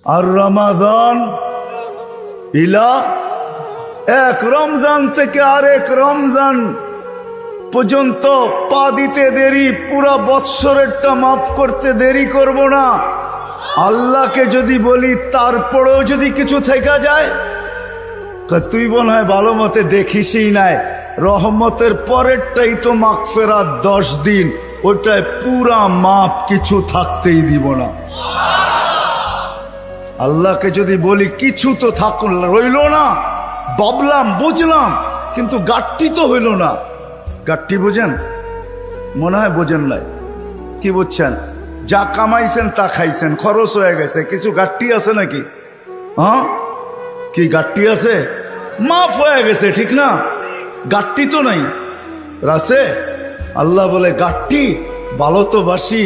আর রমাদান ইলা, এক রমজান থেকে আরেক রমজান পর্যন্ত পা দিতে দেরি, পুরা বৎসরেরটা মাফ করতে দেরি করব না। আল্লাহকে যদি বলি তারপরেও যদি কিছু থেকে যায়, তুই মনে হয় ভালো মতে দেখিসই নাই, রহমতের পরেরটাই তো মাগফিরাত 10 দিন, ওটায় পুরা মাপ, কিছু থাকতেই দিব না। আল্লাহকে যদি বলি কিছু তো রইল না, ভাবলাম বুঝলাম, কিন্তু গাট্টি তো হইল না। গাট্টি বোঝেন? মনে হয় বোঝেন নাই। কি বুঝছেন? যা কামাইছেন তা খাইছেন, খরচ হয়ে গেছে, কিছু গাট্টি আছে নাকি? হ্যাঁ, কি গাট্টি আছে? মাফ হয়ে গেছে, ঠিক না? গাট্টি তো নাই, রাসে। আল্লাহ বলে গাট্টি ভালো তো বাসি,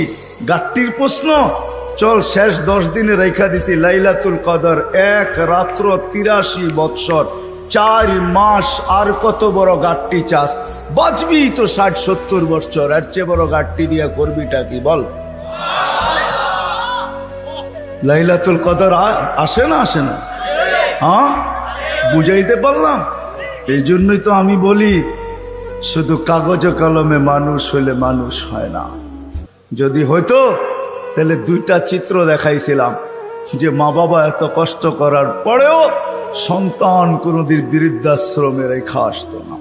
গাট্টির প্রশ্ন চল শেষ 10 দিনে রেখা দিছি লাইলাতুল কদর, এক রাত্র 83 বৎসর, 4 মাস, আর কত বড় গাট্টি চাস? বাঁচবি তো 60-70 বৎসর, এর চেয়ে বড় গাট্টি দিয়া করবিটা কি বল? লাইলাতুল কদর আসে না, আসে না? হ্যাঁ, বুঝাইতে পারলাম? এই জন্যই তো আমি বলি শুধু কাগজ কলমে মানুষ হইলে মানুষ হয় না। যদি হইতো তাহলে 2টা চিত্র দেখাইছিলাম, যে মা বাবা এত কষ্ট করার পরেও সন্তান কোনোদিন বৃদ্ধাশ্রমে রেখা আসতো না।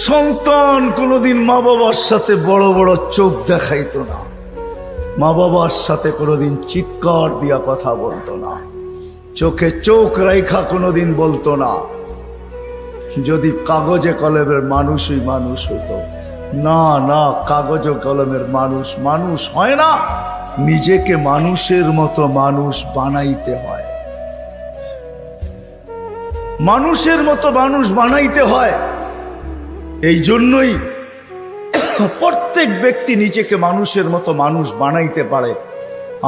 সন্তান কোনোদিন মা বাবার সাথে বড় বড় চোখ দেখাইতো না, মা বাবার সাথে কোনোদিন চিৎকার দিয়া কথা বলতো না, চোখে চোখ রেখা কোনোদিন বলতো না। যদি কাগজে কলমের মানুষই মানুষ হইতো। না না, কাগজ কলমের মানুষ মানুষ হয় না, নিজেকে মানুষের মতো মানুষ বানাইতে হয়। মানুষের মতো মানুষ বানাইতে হয়। এই জন্যই প্রত্যেক ব্যক্তি নিজেকে মানুষের মতো মানুষ বানাইতে পারে।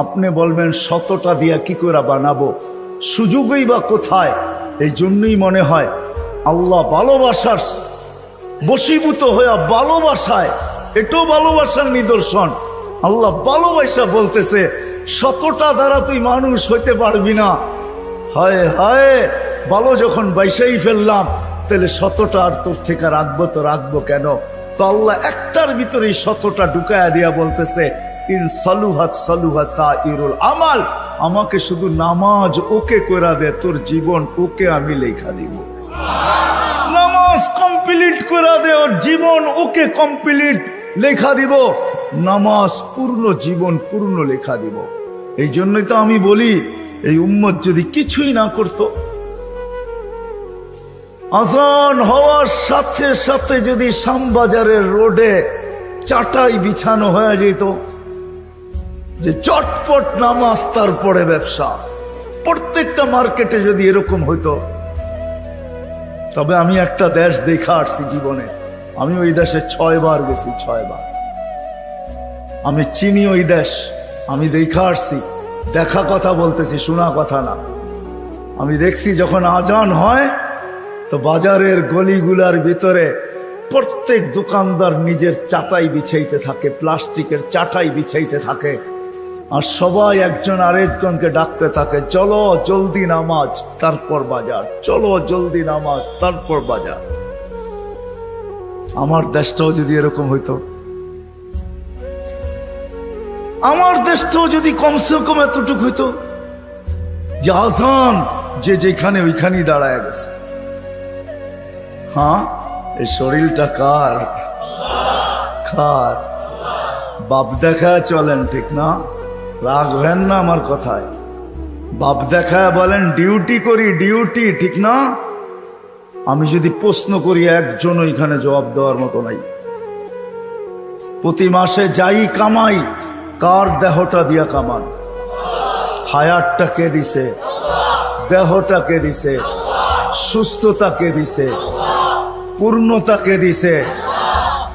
আপনি বলবেন 100টা দিয়া কি করে বানাবো, সুযোগই বা কোথায়? এই জন্যই মনে হয় আল্লাহ ভালোবাসার বশীভূত হইয়া ভালোবাসায়, এটাও ভালোবাসার নিদর্শন। আল্লাহ ভালোবাসা বলতেছে 100টা দ্বারা তুই মানুষ হইতে পারবি না। হায় হায়, ভালো যখন বাইসাই ফেললাম, তাহলে 100টা আর তোর থেকে রাখবো তো রাখবো কেন? তো আল্লাহ একটার ভিতরেই 100টা ঢুকায়া দিয়া বলতেছে ইন সালুহাত সালুহা সাইরুল আমাল, আমাকে শুধু নামাজ ওকে কইরা দে, তোর জীবন ওকে আমি লেখা দিব। নামাজ কমপ্লিট করে দে, ওর জীবন ওকে কমপ্লিট লেখা দিব। নামাজ পূর্ণ, জীবন পূর্ণ লেখা দিব। এই জন্যই তো আমি বলি এই উম্মত যদি কিছুই না করত, আজান হওয়ার সাথে সাথে যদি শ্যামবাজারের রোডে চাটাই বিছানো হয়ে যেত, যে চটপট নামাজ তারপরে ব্যবসা, প্রত্যেকটা মার্কেটে যদি এরকম হইতো। তবে আমি একটা দেশ দেখা আসছি জীবনে, আমি ওই দেশে 6 বার গেছি, 6 বার। আমি চিনি ওই দেশ, আমি দেখা আসছি, দেখা কথা বলতেছি, শোনা কথা না। আমি দেখছি যখন আজান হয় তো বাজারের গলিগুলার ভিতরে প্রত্যেক দোকানদার নিজের চাটাই বিছাইতে থাকে, প্লাস্টিকের চাটাই বিছাইতে থাকে, আর সবাই একজন আরেকজনকে ডাকতে থাকে, চলো জলদি নামাজ তারপর বাজার, চলো জলদি নামাজ তারপর বাজার। আমার দেশটাও যদি এরকম হইতো, আমার দেশটাও যদি কমসে কম এতটুকু হইতো যে আজান যে যেখানে ওইখানেই দাঁড়ায় গেছে। হ্যাঁ, এই শরীরটা কার? কার? বাপ দেখা চলেন, ঠিক না? রাগ হেন না আমার কথায়। বাপ দেখা বলেন ডিউটি করি, ডিউটি, ঠিক না? আমি যদি প্রশ্ন করি একজন ওইখানে জবাব দেওয়ার মতো নাই। প্রতি মাসে যাই কামাই, কার দেহটা দিয়া কামান? হায়াতটা কে দিছে? দেহটা কে দিছে? সুস্থতা কে দিছে? পূর্ণতা কে দিছে?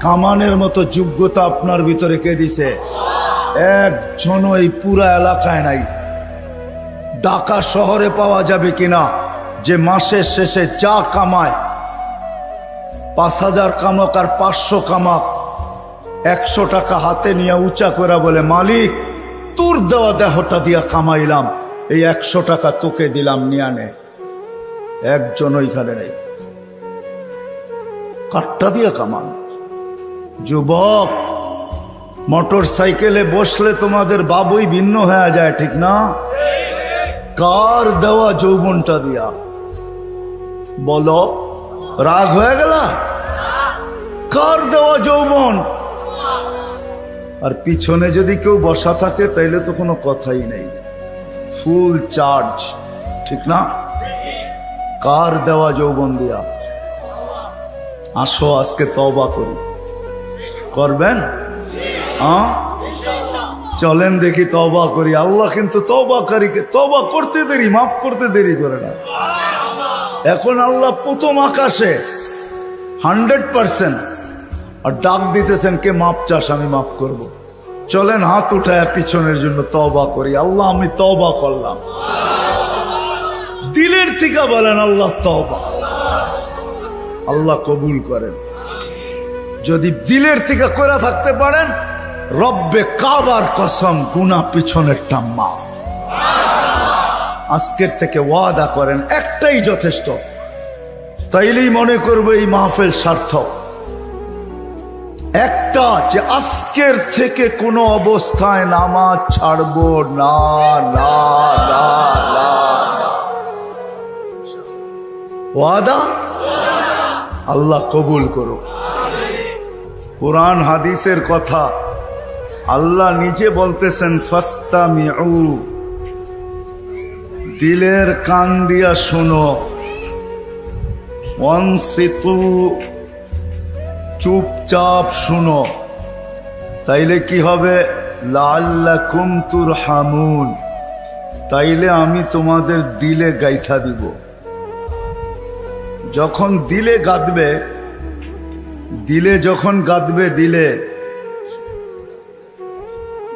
কামানের মতো যোগ্যতা আপনার ভিতরে কে দিছে? একজনও এই পুরা এলাকায় নাই। ঢাকা শহরে পাওয়া যাবে কিনা যে মাসের শেষে যা কামায়, 5000 কামাক আর 500 কামাক, 100 টাকা হাতে নিয়ে উঁচা করে বলে মালিক তোর দেওয়া দেহটা দিয়া কামাইলাম, এই 100 টাকা তোকে দিলাম, নিয়ে নে। একজন ওইখানে নেই। কাঠটা দিয়া কামান। যুবক, মোটর সাইকেলে বসলে তোমাদের বাবুই ভিন্ন হয়ে যায়, ঠিক না? কার দেওয়া যৌবনটা দিয়া? বলো, রাগ হয়ে গেল? কার দেওয়া যৌবন? আর পিছনে যদি কেউ বসা থাকে তাইলে তো কোনো কথাই নেই, ফুল চার্জ, ঠিক না? কার দেওয়া যৌবন দিয়া? আসো আজকে তওবা করি। করবেন? চলেন দেখি তওবা করি। আল্লাহ কিন্তু তওবাকারীকে তওবা করতে দেরি, মাফ করতে দেরি করে না। এখন আল্লাহ প্রথম আকাশে 100% আর ডাক দিতেছেন, কে মাপ চাস, আমি মাফ করব। চলেন হাত উঠায় পিছনের জন্য তওবা করি। আল্লাহ আমি তওবা করলাম। দিলের থেকে বলেন আল্লাহ তওবা। আল্লাহ কবুল করেন। যদি দিলের থেকে করে থাকতে পারেন, রব্বে কাবার কসম, গুনাহ পিছনেরটা মাফ। আজকের থেকে ওয়াদা করেন, একটাই যথেষ্ট। তাইলেই মনে করবে এই মাহফিল সার্থক। একটা, যে আজকের থেকে কোনো অবস্থায় নামাজ ছাড়বো না, না, না, না। ওয়াদা? আল্লাহ কবুল করুক। কুরআন হাদিসের কথা আল্লাহ নিজে বলতেছেন, ফাস্তামিউ, দিলের কান দিয়া শোনো, ওয়ানসিতু, চুপচাপ শুনো। তাইলে কি হবে? লাআল্লাকুম তুরহামুন, তাইলে আমি তোমাদের দিলে গাইথা দিব। যখন দিলে গাঁদবে, দিলে যখন গাঁদবে দিলে,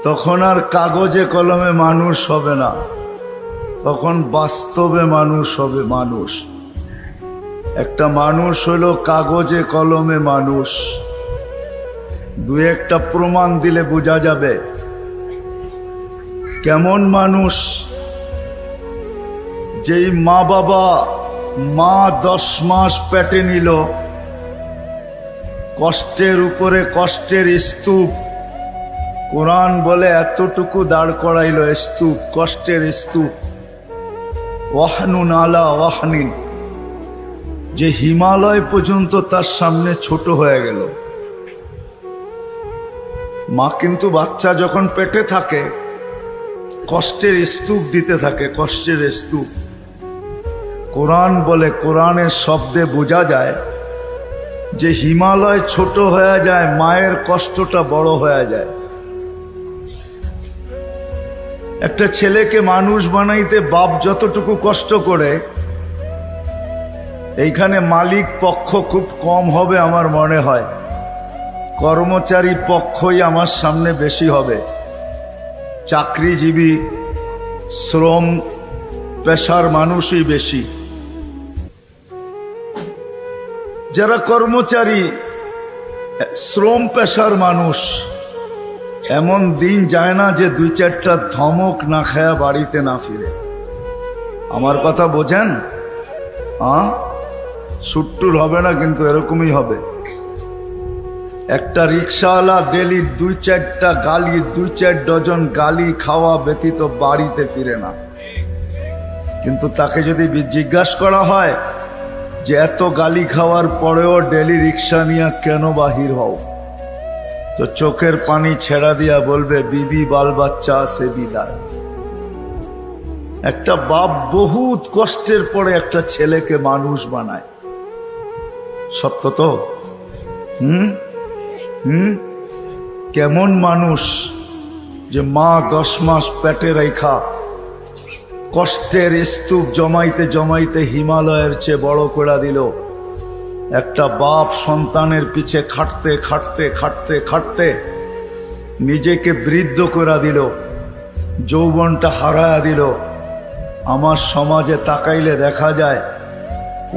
তখন আর কাগজে কলমে মানুষ হবে না, তখন বাস্তবে মানুষ হবে। মানুষ একটা মানুষ হলো কাগজে কলমে মানুষ। দু একটা প্রমাণ দিলে বোঝা যাবে কেমন মানুষ। যেই মা বাবা, মা 10 মাস পেটে নিল, কষ্টের উপরে কষ্টের স্তূপ, কোরআন বলে এতটুকু দাঁড় করাইল স্তূপ, কষ্টের স্তূপ, ওয়াহনুন আলা ওয়াহনিন, যে হিমালয় পর্যন্ত তার সামনে ছোট হয়ে গেল। মা কিন্তু বাচ্চা যখন পেটে থাকে কষ্টের স্তূপ দিতে থাকে, কষ্টের স্তূপ। কোরআন বলে, কোরআনের শব্দে বোঝা যায় যে হিমালয় ছোট হয়ে যায়, মায়ের কষ্টটা বড় হয়ে যায়। একটা ছেলেকে মানুষ বানাইতে বাপ যতটুকু কষ্ট করে, এইখানে মালিক পক্ষ খুব কম হবে আমার মনে হয়, কর্মচারী পক্ষই আমার সামনে বেশি হবে। চাকরিজীবী, শ্রম পেশার মানুষই বেশি। যারা কর্মচারী, শ্রম পেশার মানুষ, এমন দিন যায় না যে 2-4টা ধমক না খায়া বাড়িতে না ফিরে। আমার কথা বোঝেন? সুট্টুর হবে না কিন্তু এরকমই হবে। একটা রিক্সাওয়ালা ডেলি 2-4টা গালি, 2-4 ডজন গালি খাওয়া ব্যতীত বাড়িতে ফিরে না। কিন্তু তাকে যদি জিজ্ঞাসা করা হয় যে এত গালি খাওয়ার পরেও ডেলি রিক্সা নিয়ে কেন বাহির হও, তো চোখের পানি ছেড়া দিয়া বলবে, বিবি বাল বাচ্চা আছে বিদায়। একটা বাপ বহুত কষ্টের পরে একটা ছেলেকে মানুষ বানায়। সত্য তো? কেমন মানুষ যে মা 10 মাস পেটে রেখা কষ্টের স্তূপ জমাইতে জমাইতে হিমালয়ের চেয়ে বড় করে দিল। একটা বাপ সন্তানের পিছে খাটতে খাটতে খাটতে খাটতে নিজেকে বৃদ্ধ করে দিল, যৌবনটা হারায়া দিল। আমার সমাজে তাকাইলে দেখা যায়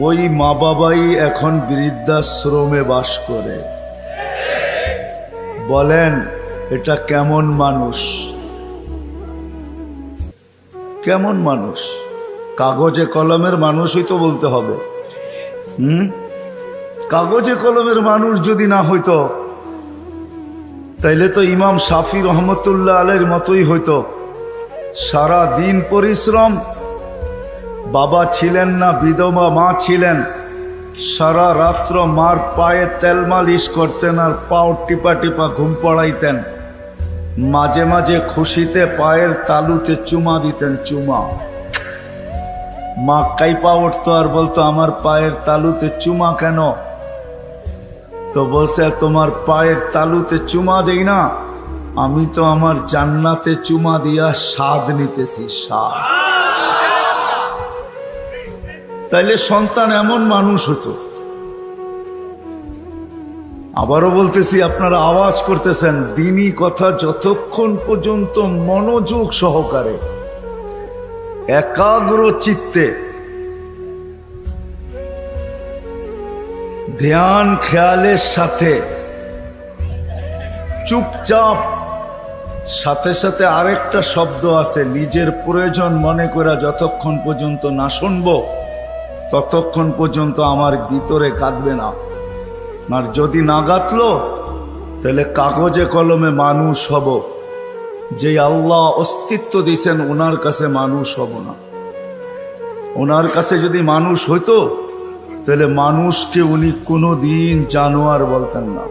ওই মা বাবাই এখন বৃদ্ধাশ্রমে বাস করে। বলেন এটা কেমন মানুষ? কেমন মানুষ? কাগজে কলমের মানুষই তো বলতে হবে। কাগজে কলমের মানুষ যদি না হইতো তাইলে তো ইমাম শাফি রহমতুল্লাহ আলাইহির মতোই হইতো। সারা দিন পরিশ্রম, বাবা ছিলেন না, বিধবা মা ছিলেন, সারা রাত্র মার পায়ে তেল মালিশ করতেন আর পাও টিপা টিপা ঘুম পড়াইতেন। মাঝে মাঝে খুশিতে পায়ের তালুতে চুমা দিতেন, চুমা। মা কাইপা উঠতো আর বলতো, আমার পায়ের তালুতে চুমা কেন? তো বলছে, তোমার পায়ের তালুতে চুমা দেই না, আমি তো আমার জান্নাতে চুমা দিয়া স্বাদ নিতেছি, স্বাদ। তাইলে সন্তান এমন মানুষ হতো। আবারও বলতেছি, আপনারা আওয়াজ করতেছেন, দ্বীনি কথা যতক্ষণ পর্যন্ত মনোযোগ সহকারে একাগ্র চিত্তে ধ্যান খেয়ালের সাথে চুপচাপ, সাথে সাথে আরেকটা শব্দ আছে, নিজের প্রয়োজন মনে করা যতক্ষণ পর্যন্ত না শুনবো ততক্ষণ পর্যন্ত আমার ভিতরে কাঁদবে না। আর যদি না গাতলো তাহলে কাগজে কলমে মানুষ হব, যে আল্লাহ অস্তিত্ব দিয়েছেন ওনার কাছে মানুষ হব না। ওনার কাছে যদি মানুষ হইতো তাহলে মানুষকে উনি কোনোদিন জানোয়ার বলতেন না,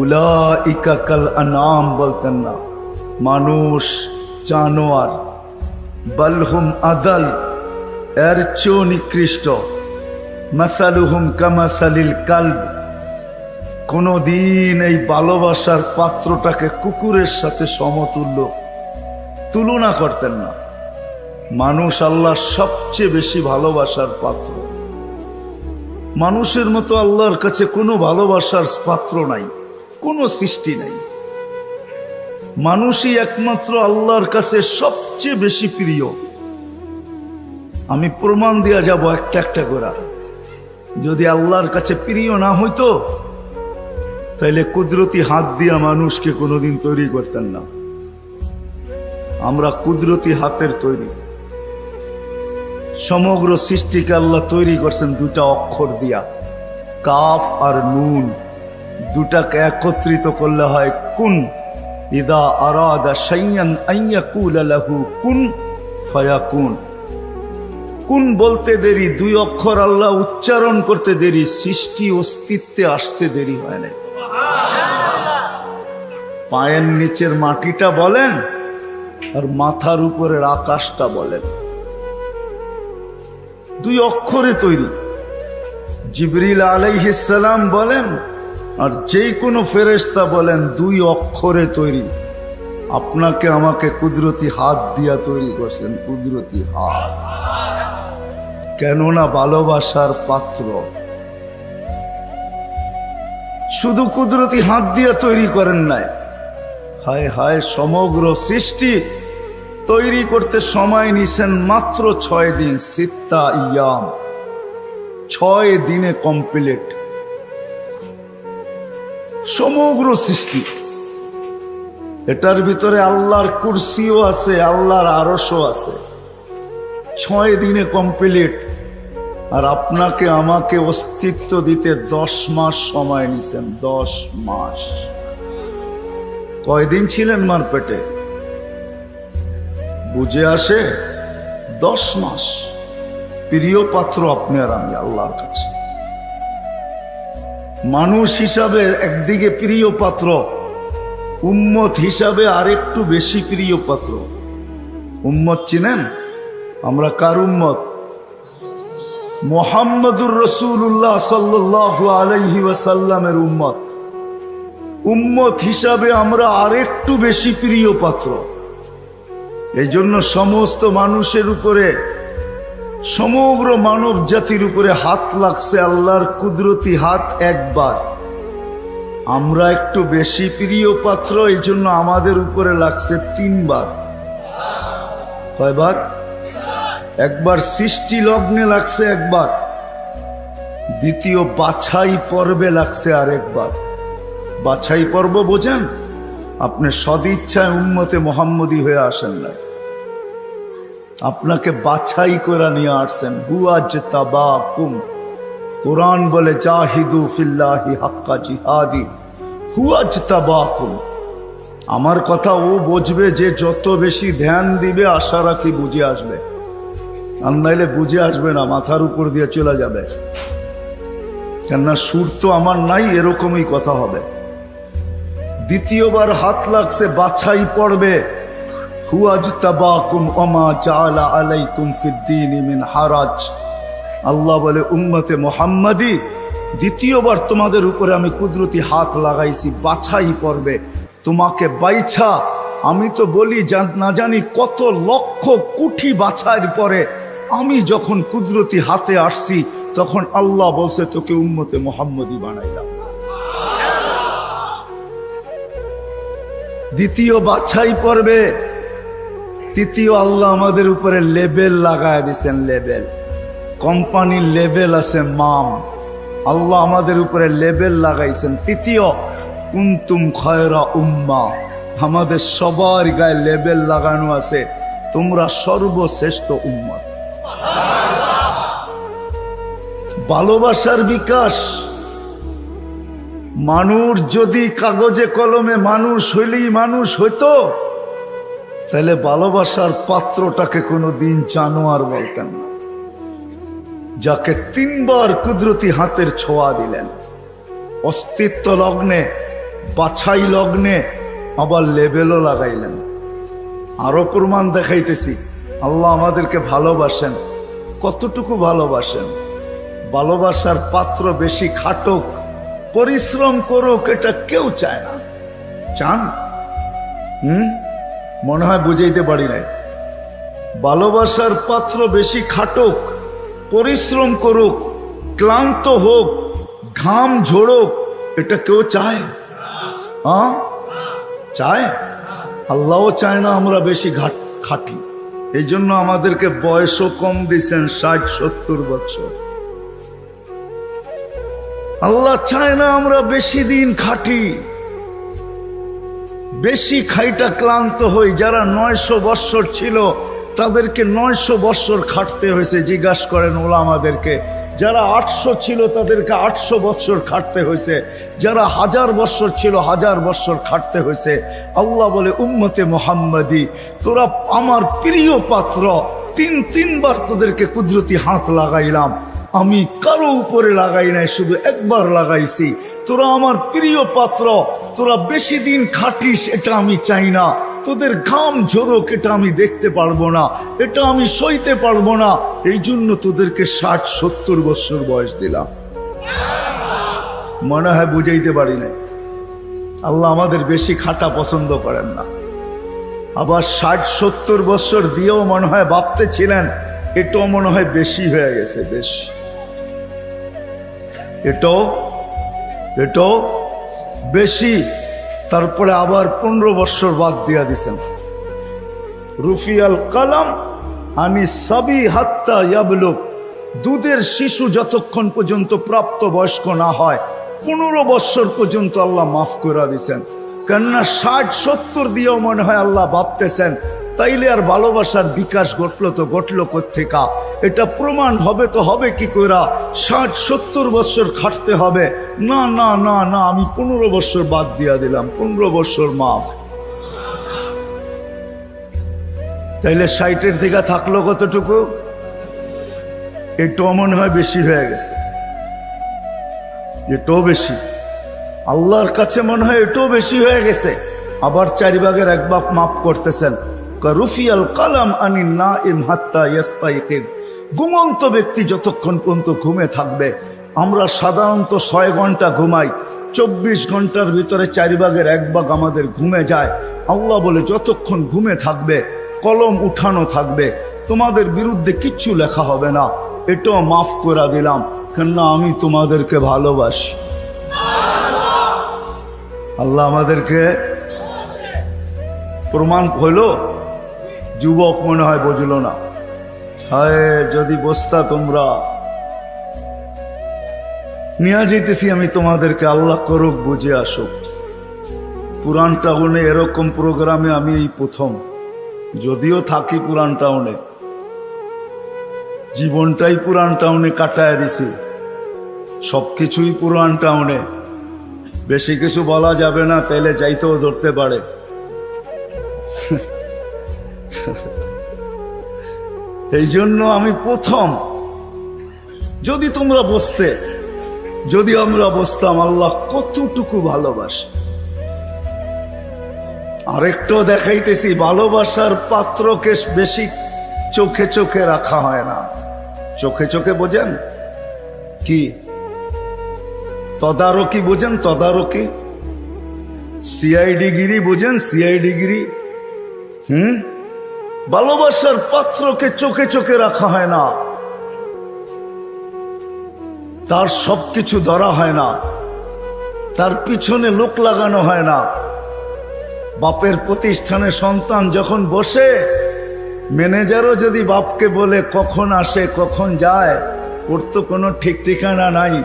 উলাইকা কাল আনআম বলতেন না। মানুষ জানোয়ার, বালহুম আদাল, এর চেয়েও নিকৃষ্ট। মাসালুহুম কামাসালিল কালব, কোনদিন এই ভালোবাসার পাত্রটাকে কুকুরের সাথে সমতুল্য তুলনা করতেন না। মানুষ আল্লাহর সবচেয়ে বেশি ভালোবাসার পাত্র। মানুষের মতো আল্লাহর কাছে কোনো ভালোবাসার পাত্র নাই, কোনো সৃষ্টি নাই। মানুষই একমাত্র আল্লাহর কাছে সবচেয়ে বেশি প্রিয়। আমি প্রমাণ দিয়া যাব একটা একটা করে। যদি আল্লাহর কাছে প্রিয় না হইতো তাইলে কুদরতি হাত দিয়া মানুষকে কোনোদিন তৈরি করতেন না। আমরা কুদরতি হাতের তৈরি। সমগ্র সৃষ্টিকে আল্লাহ তৈরি করছেন দুটা অক্ষর দিয়া, কাফ আর নুন। দুটাকে একত্রিত করলে হয় কুন। ইদা আরাদা শাইয়ান আইয়াকুলা লাহু কুন ফায়াকুন। কুন বলতে দেরি, দুই অক্ষর আল্লাহ উচ্চারণ করতে দেরি, সৃষ্টি অস্তিত্বে আসতে দেরি হয় না। পায়ের নিচের মাটিটা বলেন আর মাথার উপরের আকাশটা বলেন, দুই অক্ষরে তৈরি। জিবরিল আলাইহিস সালাম বলেন আর যেই কোনো ফেরেশতা বলেন, দুই অক্ষরে তৈরি। আপনাকে আমাকে কুদরতি হাত দিয়া তৈরি করছেন, কুদরতি হাত। কেননা ভালোবাসার পাত্র। শুধু কুদরতি হাত দিয়া তৈরি করেন নাই, হায় হায়, সমগ্র সৃষ্টি তৈরি করতে সময় নিছেন মাত্র 6 দিন। সিত্তা ইয়াম, 6 দিনে কমপ্লিট সমগ্র সৃষ্টি। এটার ভিতরে আল্লাহর কুরসিও আছে, আল্লাহর আরশও আছে। 6 দিনে কমপ্লিট। আর আপনাকে আমাকে অস্তিত্ব দিতে 10 মাস সময় নিছেন, 10 মাস। কয়দিন ছিলেন মার পেটে? বুঝে আসে? 10 মাস। প্রিয় পাত্র আপনি আর আমি আল্লাহর কাছে। মানুষ হিসাবে একদিকে প্রিয় পাত্র, উম্মত হিসাবে আরেকটু বেশি প্রিয় পাত্র। উম্মত চিনেন? আমরা কার উম্মত? মুহাম্মদুর রাসূলুল্লাহ সাল্লাল্লাহু আলাইহি ওয়াসাল্লামের উম্মত। উম্মত হিসাবে আমরা আরেকটু বেশি প্রিয় পাত্র। এই জন্য সমস্ত মানুষের উপরে, সমগ্র মানব জাতির উপরে হাত লাগছে আল্লাহর কুদরতি হাত একবার। আমরা একটু বেশি প্রিয় পাত্র, এই জন্য আমাদের উপরে লাগছে 3 বার। কয়বার? একবার সৃষ্টি লগ্নে লাগছে একবার, দ্বিতীয় বাছাই পর্বে লাগছে আরেকবার। বাছাই পর্ব বোঝেন? আপনি সদিচ্ছায় উম্মতে মুহাম্মদী হয়ে আসেন নাই, আপনাকে বাছাই করে নিয়ে আসছেন। হুয়াজতাবাকুম, কোরআন বলে জাহিদু ফিল্লাহি হাক্কা জিহাদি, হুয়াজতাবাকুম। আমার কথা ও বুঝবে যে যত বেশি ধ্যান দিবে, আশা রাখি বুঝে আসবে, আর নাইলে বুঝে আসবে না, মাথার উপর দিয়ে চলে যাবে। কেননা সুর তো আমার নাই, এরকমই কথা হবে। দ্বিতীয়বার হাত লাগছে, বাছাই পড়বে। হুয়াজতাবাকুম ওমা জাআলা আলাইকুম ফিদ্দীনি মিন হারাজ। আল্লাহ বলে উম্মতে মুহাম্মাদি, দ্বিতীয়বার তোমাদের উপরে আমি কুদরতি হাত লাগাইছি, বাছাই পড়বে। তোমাকে বাইছা, আমি তো বলি না জানি কত লক্ষ কোটি বাছাইয়ের পরে আমি যখন কুদরতি হাতে আসছি, তখন আল্লাহ বলছে তোকে উম্মতে মুহাম্মাদি বানাইলাম। দ্বিতীয় বাছাই পড়বে। তৃতীয়, আল্লাহ আমাদের উপরে লেবেল লাগায় দিয়েছেন, লেবেল। কোম্পানির লেবেল আছে মাম, আল্লাহ আমাদের উপরে লেবেল লাগাইছেন। তৃতীয়, কুনতুম খায়রা উম্মা, আমাদের সবার গায়ে লেবেল লাগানো আছে, তোমরা সর্বশ্রেষ্ঠ উম্মত। ভালোবাসার বিকাশ। মানুষ যদি কাগজে কলমে মানুষ হইলেই মানুষ হইতো, তাহলে ভালোবাসার পাত্রটাকে কোনোদিন জানোয়ার বলতেন না, যাকে 3 বার কুদরতি হাতের ছোঁয়া দিলেন, অস্তিত্ব লগ্নে, বাছাই লগ্নে, আবার লেবেলও লাগাইলেন। আরো প্রমাণ দেখাইতেছি, আল্লাহ আমাদেরকে ভালোবাসেন। কতটুকু ভালোবাসেন? ভালোবাসার পাত্র বেশি খাটুক, পরিশ্রম করুক, এটা কেউ চায় না। চান? মনে হয় বুঝাইতে পারি নাই। ভালোবাসার পাত্র বেশি খাটুক, পরিশ্রম করুক, ক্লান্ত হোক, ঘাম ঝোড়ুক, এটা কেউ চায়? চায়? আল্লাহও চায় না আমরা বেশি খাটি। এই জন্য আমাদেরকে বয়সও কম দিচ্ছেন, 60-70 বছর। আল্লাহ চায় না আমরা বেশি দিন খাটি, বেশি খাইটা ক্লান্ত হই। যারা 900 বৎসর ছিল, তাদেরকে 900 বৎসর খাটতে হয়েছে। জিজ্ঞাসা করেন ওলামাদেরকে। যারা 800 ছিল, তাদেরকে 800 বৎসর খাটতে হয়েছে। যারা 1000 বৎসর ছিল, 1000 বৎসর খাটতে হয়েছে। আল্লাহ বলে উম্মতে মুহাম্মাদি, তোরা আমার প্রিয় পাত্র, 3 বার তোদেরকে কুদরতি হাত লাগাইলাম। আমি কারো উপরে লাগাই নাই, শুধু একবার লাগাইছি। তোরা আমার প্রিয় পাত্র, তোরা বেশি দিন খাটিস, এটা আমি চাই না। তোদের ঘাম ঝরুক, এটা আমি দেখতে পারবো না, এটা আমি সইতে পারবো না। এই জন্য তোদেরকে 60-70 বছর বয়স দিলাম। মনে হয় বুঝাইতে পারি নাই। আল্লাহ আমাদের বেশি খাটা পছন্দ করেন না। আবার 60-70 বছর দিয়েও মনে হয় ভাবতে ছিলেন, এটাও মনে হয় বেশি হয়ে গেছে, বেশি। এটাও বেশি। তারপরে আবার 15 বছর বাদ দিয়া দিছেন। রুফিয়াল কালাম আনি সাবি হাত্তা ইয়াবলুগ, দুধের শিশু যতক্ষণ পর্যন্ত প্রাপ্ত বয়স্ক না হয়, 15 বছর পর্যন্ত আল্লাহ মাফ করে দিছেন। কেননা 60-70 দিয়েও মনে হয় আল্লাহ ভাবতেছেন, তাইলে আর ভালোবাসার বিকাশ ঘটলো তো ঘটলো কোত্থেকা? এটা প্রমাণ হবে তো হবে কি কইরা? 60-70 বছর খাটতে হবে? না না না না, আমি 15 বছর বাদ দিয়া দিলাম, 15 বছর মাফ। তাইলে 60-এর থেকে থাকলো কতটুকু? এটাও মনে হয় বেশি হয়ে গেছে, এটাও বেশি। আল্লাহর কাছে মনে হয় এটাও বেশি হয়ে গেছে। আবার 4 ভাগের 1 ভাগ মাফ করতেছেন। রুফিয়াল কালাম আনিন নাইম হাত্তা ইয়াস্তাইকিদ, ঘুমন্ত ব্যক্তি যতক্ষণ পর্যন্ত ঘুমে থাকবে। আমরা সাধারণত 6 ঘন্টা ঘুমাই, 24 ঘন্টার ভিতরে 4 ভাগের 1 ভাগ আমাদের ঘুমে যায়। আল্লাহ বলে যতক্ষণ ঘুমে থাকবে, কলম উঠানো থাকবে, তোমাদের বিরুদ্ধে কিচ্ছু লেখা হবে না, এটাও মাফ করে দিলাম, কেননা আমি তোমাদেরকে ভালোবাসি। আল্লাহ আমাদেরকে প্রমাণ হইল। যুবক মনে হয় বুঝল না। হায় যদি বসতা তোমরা, নিয়ে যেতেছি আমি তোমাদেরকে, আল্লাহ করুক বুঝে আসুক। পুরান টাউনে এরকম প্রোগ্রামে আমি এই প্রথম, যদিও থাকি পুরান টাউনে, জীবনটাই পুরান টাউনে কাটায় দিছি, সবকিছুই পুরান টাউনে। বেশি কিছু বলা যাবে না, তাইলে যাইতেও ধরতে পারে। এই জন্য আমি প্রথম। যদি তোমরা বসতে, যদি আমরা বসতাম, আল্লাহ কতটুকু ভালোবাসে। আরেকটাও দেখাইতেছি, ভালোবাসার পাত্রকে বেশি চোখে চোখে রাখা হয় না। চোখে চোখে বোঝেন কি? তদারকি বোঝেন? তদারকি, সিআইডি গিরি বোঝেন? সিআইডি গিরি। ভালোবাসার পাত্রকে চোখে চোখে রাখা হয় না, তার সবকিছু ধরা হয় না, তার পিছনে লোক লাগানো হয় না। বাপের প্রতিষ্ঠানে সন্তান যখন বসে, ম্যানেজারও যদি বাপকে বলে কখন আসে কখন যায়, ওর তো কোনো ঠিক ঠিকানা নাই।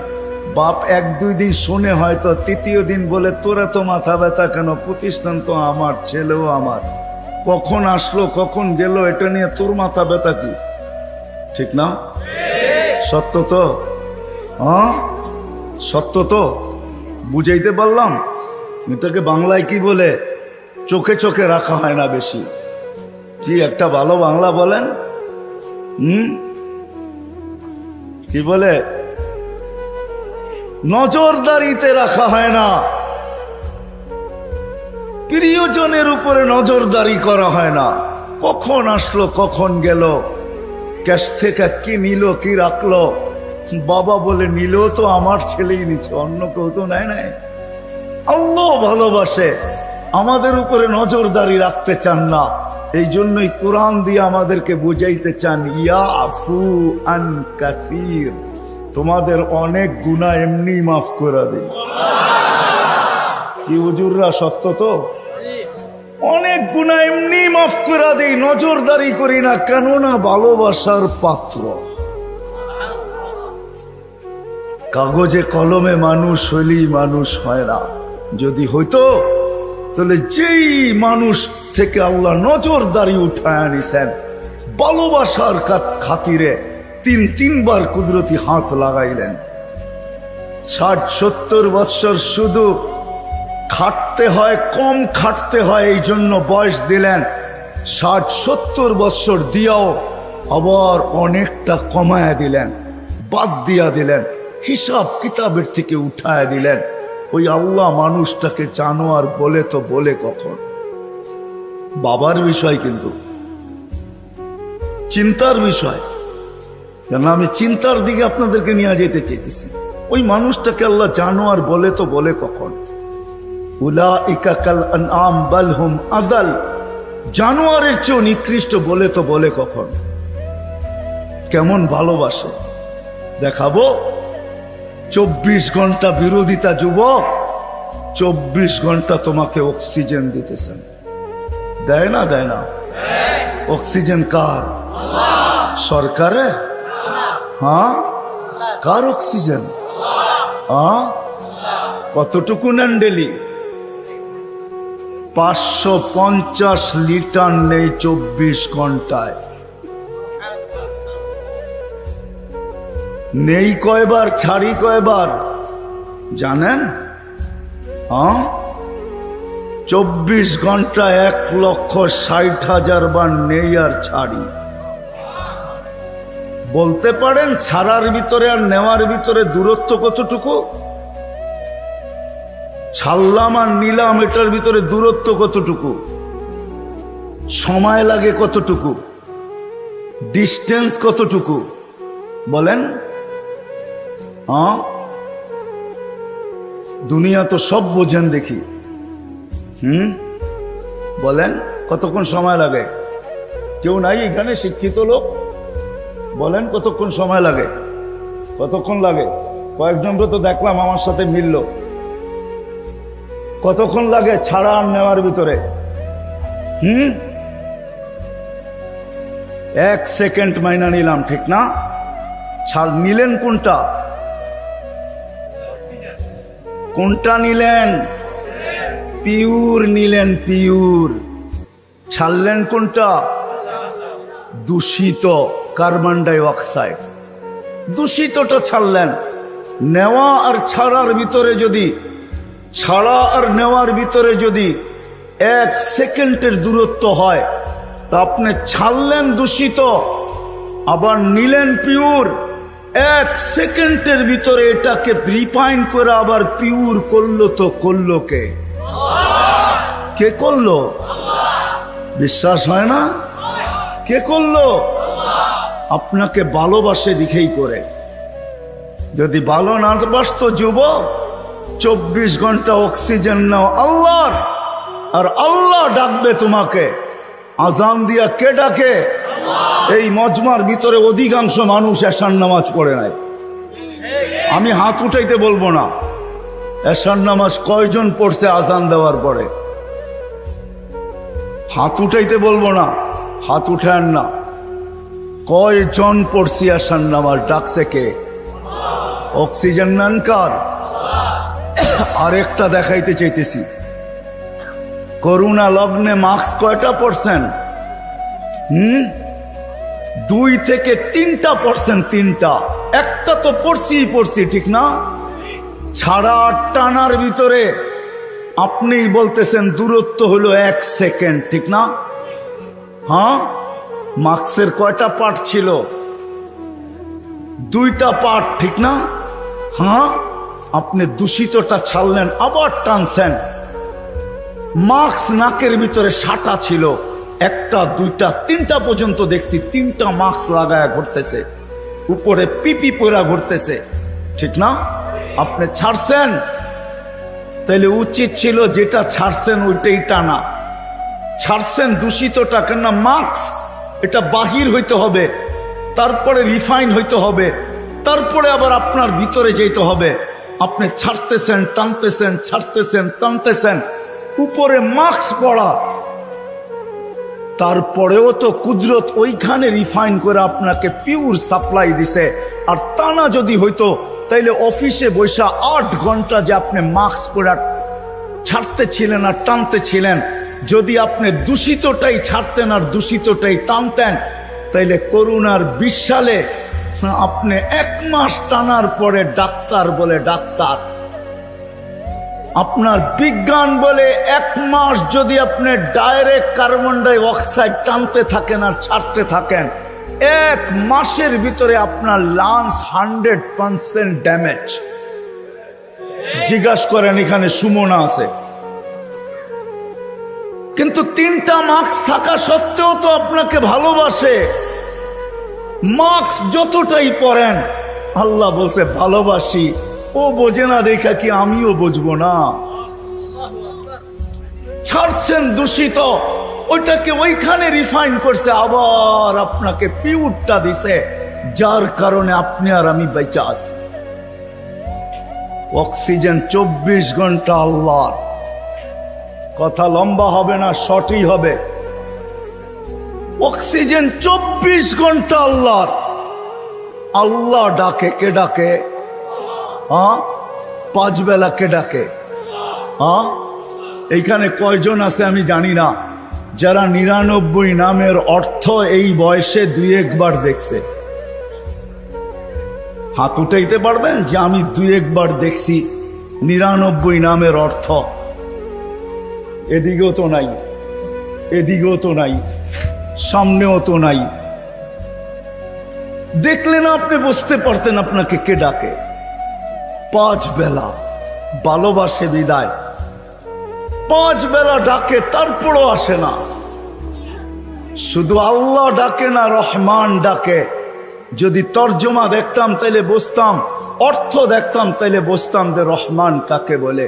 বাপ এক দুই দিন শুনে, হয়তো তৃতীয় দিন বলে তোরা তো মাথা ব্যথা কেন, প্রতিষ্ঠান তো আমার, ছেলেও আমার, কখন আসলো কখন গেল এটা নিয়ে তোর মাথা ব্যথা কি? ঠিক না? সত্য তো? হ্যাঁ সত্য তো? বুঝাইতে পারলাম? এটাকে বাংলায় কি বলে? চোখে চোখে রাখা হয় না বেশি। কি একটা ভালো বাংলা বলেন? কি বলে? নজরদারিতে রাখা হয় না, প্রিয়জনের উপরে নজরদারি করা হয় না। কখন আসলো কখন গেল, ক্যাশ থেকে কি নিল কি রাখলো, বাবা বলে নিল তো আমার ছেলেই নিচ্ছে, অন্য কেউ তো নেয় নাই। আল্লাহ ভালোবাসে, আমাদের উপরে নজরদারি রাখতে চান না। এই জন্যই কোরআন দিয়ে আমাদেরকে বুঝাইতে চান, ইয়াফু আন কাসীর, তোমাদের অনেক গুনাহ এমনি মাফ করে দিন। কি হুজুররা, সত্য তো? অনেক গুনাহ এমনি মাফ করে দেই, নজরদারি করি না, কেননা ভালোবাসার পাত্র। কাগজে কলমে মানুষ হইলেই মানুষ হয় না। যদি হইতো তাহলে যেই মানুষ থেকে আল্লাহ নজরদারি উঠায় আনিছেন, ভালোবাসার খাতিরে তিনবার কুদরতি হাত লাগাইলেন। 60-70 বৎসর শুধু খাটতে হয়, কম খাটতে হয়, এই জন্য বয়স দিলেন। 60-70 বৎসর দিয়াও আবার অনেকটা কমায়া দিলেন, বাদ দিয়া দিলেন, হিসাব কিতাবের থেকে উঠায় দিলেন। ওই আল্লাহ মানুষটাকে জানোয়ার বলে তো বলে কখন? বাবার বিষয়, কিন্তু চিন্তার বিষয়। কেন আমি চিন্তার দিকে আপনাদেরকে নিয়ে যেতে চাইতেছি। ওই মানুষটাকে আল্লাহ জানোয়ার বলে তো বলে কখন? উলাইকা কাল আনআম বাল হুম আদাল, জানোয়ারের চেয়ে নিকৃষ্ট বলে তো বলে কখন? কেমন ভালোবাসে দেখাবো। 24 ঘন্টা বিরোধিতা যুবক, 24 ঘন্টা তোমাকে অক্সিজেন দিতেছেন। দেয় না? দেয় না? অক্সিজেন কার? সরকারের? হ্যাঁ, কার অক্সিজেন? হ্যাঁ, কতটুকু নেন ডেলি? 550 লিটার নেই 24 ঘন্টায়। নেই কয়বার, ছাড়ি কয়বার জানেন? 24 ঘন্টা 1,60,000 বার নেই আর ছাড়ি। বলতে পারেন ছাড়ার ভিতরে আর নেওয়ার ভিতরে দূরত্ব কতটুকু? ছাড়লাম আর নিলাম, এটার ভিতরে দূরত্ব কতটুকু? সময় লাগে কতটুকু? ডিস্টেন্স কতটুকু বলেন? দুনিয়া তো সব বোঝেন দেখি। বলেন কতক্ষণ সময় লাগে? কেউ নাই এখানে শিক্ষিত লোক? বলেন কতক্ষণ সময় লাগে? কতক্ষণ লাগে? কয়েকজনকে তো দেখলাম আমার সাথে মিলল। কতক্ষণ লাগে ছাড়া আর নেওয়ার ভিতরে? 1 সেকেন্ড মাইনা নিলাম, ঠিক না? ছাড় নিলেন কোনটা? কোনটা নিলেন? পিওর নিলেন, পিওর। ছাড়লেন কোনটা? দূষিত কার্বন ডাই অক্সাইড, দূষিতটা ছাড়লেন। নেওয়া আর ছাড়ার ভিতরে যদি, ছাড়া আর নেওয়ার ভিতরে যদি 1 সেকেন্ডের দূরত্ব হয়, তা আপনি ছাড়লেন দূষিত, আবার নিলেন পিওর। 1 সেকেন্ডের ভিতরে এটাকে রিফাইন করে আবার পিওর করলো, তো করলো কে? কে করলো? বিশ্বাস হয় না? কে করলো? আপনাকে ভালোবাসে দিকেই করে। যদি ভালো না বাসতো যুবক, 24 ঘন্টা অক্সিজেন নাও আল্লাহর, আর আল্লাহ ডাকবে তোমাকে। আজান দিয়া কে ডাকে? এই মজমার ভিতরে অধিকাংশ মানুষ এশার নামাজ পড়ে নাই। আমি হাত উঠাইতে বলবো না, এশার নামাজ কয়জন পড়ছে আজান দেওয়ার পরে? হাত উঠাইতে বলবো না, হাত উঠান না। কয়জন পড়ছি এশার নামাজ? ডাকছে কে? অক্সিজেন নেন কার? আরেকটা দেখাইতে চাইতেছি, করোনা লগ্নে মাস্ক কয়টা পড়ছেন? 2 থেকে 3% 3টা, একটা তো পড়ছি, ঠিক না? ছাড়া টানার ভিতরে আপনিই বলতেছেন দূরত্ব হলো 1 সেকেন্ড, ঠিক না? হ্যাঁ, মাস্কের কয়টা পার্ট ছিল? 2টা পার্ট, ঠিক না? হ্যাঁ, আপনি দূষিতটা ছাড়লেন, আবার টানছেন। মাস্ক নাকের ভিতরে 6টা ছিল, 1টা 2টা 3টা পর্যন্ত দেখছি 3টা মাস্ক লাগায়া ঘুরতেছে, উপরে পিপি পরা ঘুরতেছে, ঠিক না? আপনি ছাড়ছেন, তাইলে উচিত ছিল যেটা ছাড়ছেন ওইটাই টানা। ছাড়ছেন দূষিতটা, কেন মাস্ক এটা বাহির হইতে হবে, তারপরে রিফাইন হইতে হবে, তারপরে আবার আপনার ভিতরে যেতে হবে। আপনি ছাড়তেছেন, টানতেছেন, ছাড়তেছেন, টানতেছেন, উপরে মাস্ক পড়া, তারপরেও তো কুদরত ওইখানে রিফাইন করে আপনাকে পিওর সাপ্লাই দিছে। আর টানা যদি হইতো, তাইলে অফিসে বৈশা 8 ঘন্টা যে আপনি মাস্ক পরে ছাড়তে ছিলেন আর টানতে ছিলেন, যদি আপনি দূষিতটাই ছাড়তেন আর দূষিতটাই টানতেন, তাইলে করোনার 20 সালে আপনি 1 মাস টানার পরে ডাক্তার বলে ডাক্তার, আপনার বিজ্ঞান বলে 1 মাস যদি আপনি ডাইরেক্ট কার্বন ডাই অক্সাইড টানতে থাকেন আর ছাড়তে থাকেন, 1 মাসের ভিতরে আপনার লাংস 100% ড্যামেজ। জিজ্ঞাসা করেন, এখানে সুমনা আছে, কিন্তু 3টা মাস্ক থাকা সত্ত্বেও তো আপনাকে ভালোবাসে। মাস্ক যতটাই পরেন, আল্লাহ বলছে ভালোবাসি। ও বোঝে না দেখা কি আমিও বুঝবো না? ছাড়ছেন দূষিত, ওইটাকে ওইখানে রিফাইন করছে, আবার আপনাকে পিওরটা দিছে, যার কারণে আপনি আর আমি বেঁচে আছি। অক্সিজেন 24 ঘন্টা আল্লাহর। কথা লম্বা হবে না, শর্টই হবে। অক্সিজেন 24 ঘন্টা আল্লাহর। আল্লাহ ডাকে, কে ডাকে? 5 বেলা কে ডাকে? এইখানে কয়জন আছে আমি জানি না, যারা 99 নামের অর্থ এই বয়সে 2-1 বার দেখছে? হাত উঠাইতে পারবেন যে আমি 2-1 বার দেখছি 99 নামের অর্থ? এদিকেও তো নাই, এদিকেও তো নাই, সামনেও তো নাই। দেখলে না আপনি বুঝতে পারতেন আপনাকে কে ডাকে। 5 বেলা ভালোবাসে বিদায়, 5 বেলা ডাকে, তারপরও আসে না। শুধু আল্লাহ ডাকে না, রহমান ডাকে। যদি তর্জমা দেখতাম তাইলে বুঝতাম, অর্থ দেখতাম তাইলে বুঝতাম যে রহমান কাকে বলে।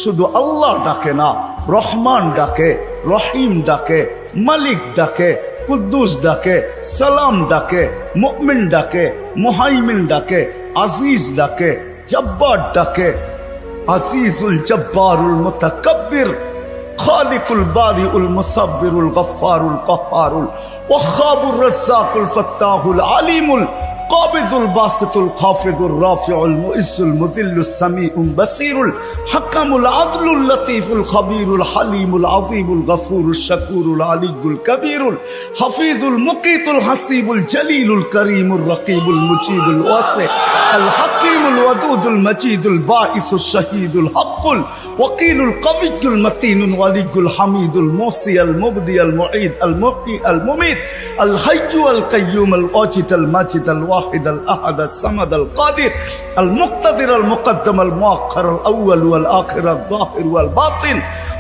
শুধু আল্লাহ ডাকে না, রহমান ডাকে, রহিম ডাকে, মালিক ডাকে, কুদ্দুস ডাকে, সালাম ডাকে, মুমিন ডাকে, মুহাইমিন ডাকে, আজিজ ডাকে, জব্বার ডাকে। আজিজুল জব্বারুল মুতাকাব্বির, খালিকুল বারিউল মুসাব্বিরুল গফফারুল কহ্হারুল ওয়াহাবুর রাজ্জাকুল ফাত্তাহুল আলিমুল কাবিজুল বাসিতুল খাফিজুর রাফিউল মুইজ্জুল মুযিল্লুস সামিউল বাসীরুল হাকামুল আদলুল লতীফুল খবীরুল হালিমুল আযীমুল গফুরুশ শাকুরুল আলিয়্যুল কবীরুল হাফিজুল মুকীতুল হাসিবুল জলিলুল করিমুর রকিবুল মুজিবুল ওয়াসি আল হাকীমুল ওয়াদুদুল মজিদুল বাঈসুশ শাহীদুল হকুল ওয়াকিলুল কবিয়্যুল মতিনুল ওয়ালিয়্যুল হামিদুল মুহসি আল মুবদি আল মুঈদ আল মুহয়ি আল মুমীত আল হাইয়্যু আল কাইয়্যুম আল ওয়াজিদ আল মাজিদ আল ওয়াহিদ আল আহাদ আল সামাদ আল কাদির আল মুক্তাদির আল মুকদ্দম আল মুআখ্খার আল আউয়াল ওয়াল আখির আল যাহির ওয়াল বাতিন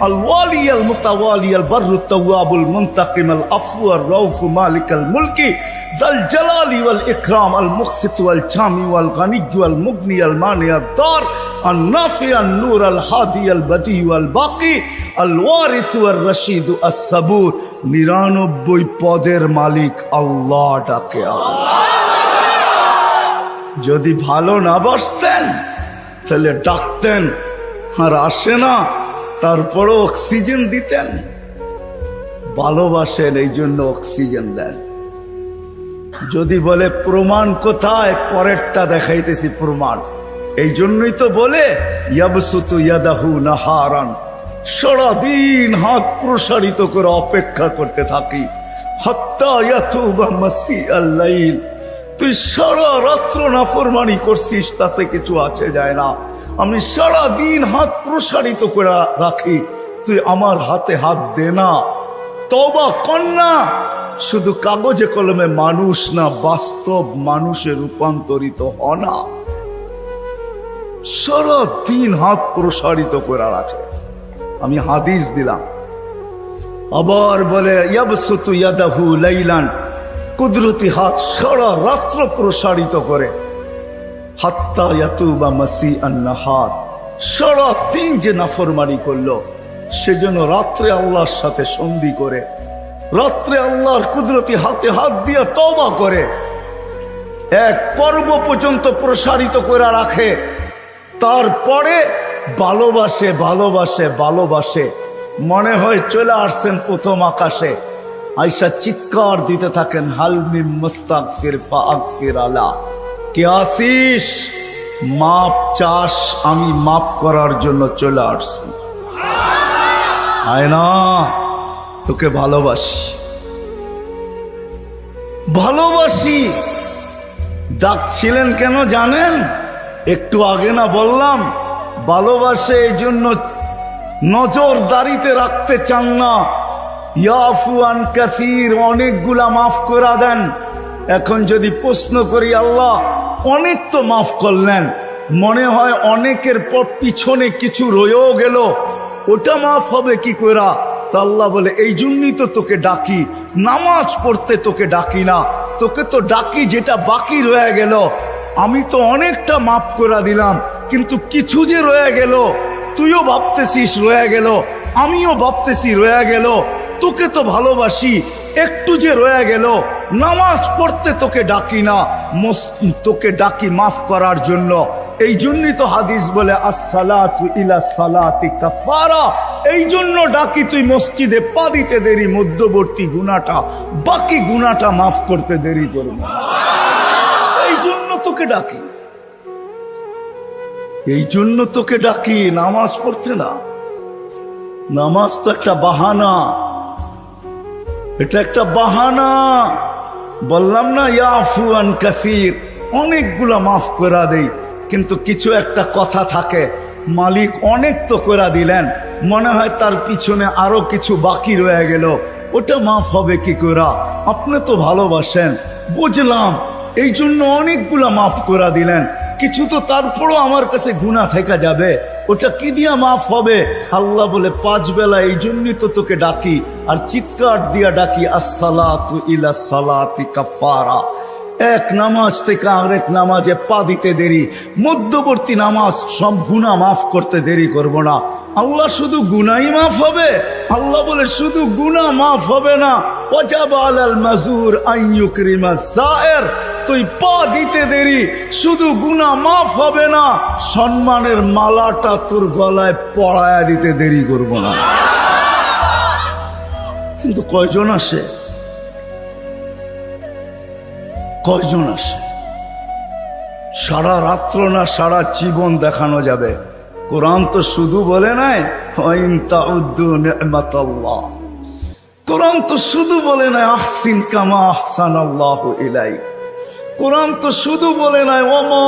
আল ওয়ালি আল মুতাওয়ালি আল বাররুত তাওয়াবুল মুনতাকিম আল আফু আর রাউফ মালিক আল মুলকি যাল জালালি ওয়াল ইকরাম আল মুকসিত ওয়াল জামি ওয়াল গানি ওয়াল মুগনি আল মানি আদ দার আল নাফি আল নূর আল হাদি আল বদি ওয়াল বাকি আল ওয়ারিস ওয়াল রশিদ আস সাবুর। 99 পদের মালিক আল্লাহ ডাকে আল্লাহ। যদি ভালো না বাসতেন তাহলে ডাকতেন, আর আসে না তারপরও অক্সিজেন দিতেন। ভালোবাসেন এই জন্য অক্সিজেন দেন। যদি বলে প্রমাণ কোথায়, পরেরটা দেখাইতেছি প্রমাণ। এই জন্যই তো বলে ইয়াবসুতু ইয়াদাহু নাহারান, সারাদিন হাত প্রসারিত করে অপেক্ষা করতে থাকি। হাত্তা ইয়াতুবা মাসিআল লাইল, তুই সারা রাত্র নাফরমানি করছিস, তাতে কিছু আছে যায় না। আমি সারা দিন হাত প্রসারিত করে রাখি, তুই আমার হাতে হাত দে না। তওবা কর না। শুধু কাগজে কলমে মানুষ না, বাস্তব মানুষে রূপান্তরিত হ না। সারা দিন হাত প্রসারিত করে রাখে। আমি হাদিস দিলাম। আবার বলে ইয়াবসুতু ইয়াদাহু লাইলান, কুদরতি হাত সারা রাত্র প্রসারিত করে। হাত্তা ইয়াতুবা মাসিআন নাহার, সারা দিন যে নাফরমানি করলো সেজন্য রাত্রে আল্লাহর সাথে সন্ধি করে, রাত্রে আল্লাহর কুদরতি হাতে হাত দিয়ে তওবা করে, এক পর্ব পর্যন্ত প্রসারিত করে রাখে। তারপরে ভালোবাসে ভালোবাসে ভালোবাসে, মনে হয় চলে আসছেন প্রথম আকাশে। আয়সা চিৎকার দিতে থাকেন, হালমিম মুস্তাগফির ফাগফির আলা, কে আসিস মাপ চাস, আমি মাপ করার জন্য চলে আসছি। আয় না, তোকে ভালোবাসি ভালোবাসি। ডাকছিলেন কেন জানেন? একটু আগে না বললাম, ভালোবাসে এই জন্য নজরদারিতে রাখতে চান না। ইয়াফু আন কাসীর, অনেকগুলা মাফ করে দেন। এখন যদি প্রশ্ন করি, আল্লাহ অনেক তো মাফ করলেন, মনে হয় অনেকের পর পিছনে কিছু রয়েও গেল, ওটা মাফ হবে কি করে? তা আল্লাহ বলে এই জন্যই তো তোকে ডাকি, নামাজ পড়তে তোকে ডাকি না, তোকে তো ডাকি যেটা বাকি রয়ে গেল। আমি তো অনেকটা মাফ করে দিলাম, কিন্তু কিছু যে রয়ে গেল, তুইও ভাবতেছিস রয়ে গেল, আমিও ভাবতেছি রয়ে গেল। তোকে তো ভালোবাসি, একটু যে রয়ে গেল, নামাজ পড়তে তোকে ডাকি না, তোকে ডাকি মাফ করার জন্য। এই জন্যই তো হাদিস বলে আসসালাতু ইলা সালাতি কাফারা। এই জন্য ডাকি, তুই মসজিদে পা দিতে দেরি, মধ্যবর্তী গুনাহটা, বাকি গুনাহটা মাফ করতে দেরি করবে। এই জন্য তোকে ডাকি, এই জন্য তোকে ডাকি, নামাজ পড়তে না। নামাজ তো একটা বাহানা, এটা একটা বাহানা। বললাম না ইয়াফু আন কাসীর, অনেকগুলা মাফ করে দেই, কিন্তু কিছু একটা কথা থাকে, মালিক অনেক তো করে দিলেন, মনে হয় তার পিছনে আরো কিছু বাকি রয়ে গেল, ওটা মাফ হবে কি করে? আপনি তো ভালোবাসেন, বুঝলাম, এই জন্য অনেকগুলা মাফ করে দিলেন, কিছু তো তারপরও আমার কাছে গুনাহ থেকে যাবে, ওটা কি দিয়া মাফ হবে? আল্লাহ বলে 5 বেলা এই জন্যই তো তোকে ডাকি, আর চিৎকার দিয়া ডাকি, আসসালাতু ইলা সালাতি কাফারা। এক নামাজ থেকে আরেক নামাজে পা দিতে দেরি, মধ্যবর্তী নামাজ সব গুনাহ মাফ করতে দেরি করব না। আল্লাহ শুধু গুনাহই মাফ হবে? আল্লাহ বলে শুধু গুনাহ মাফ হবে না, ওয়াজাবা আলাল মাজুর আন ইউকরিমা যায়ের, তুই পা দিতে দেরি, শুধু গুনাহ মাফ হবে না, সম্মানের মালাটা তোর গলায় পরায়া দিতে দেরি করব না। কিন্তু কয়জন আসে? কয়জন আসে? সারা রাত্র না সারা জীবন দেখানো যাবে। কোরআন তো শুধু বলে নাই ওয়াইন তাউদ্দু নি'মাতাল্লাহ, কোরআন তো শুধু বলে নাই আহসিন কামা আহসানাল্লাহু ইলাইক, কোরআন তো শুধু বলে নাই ওয়ামা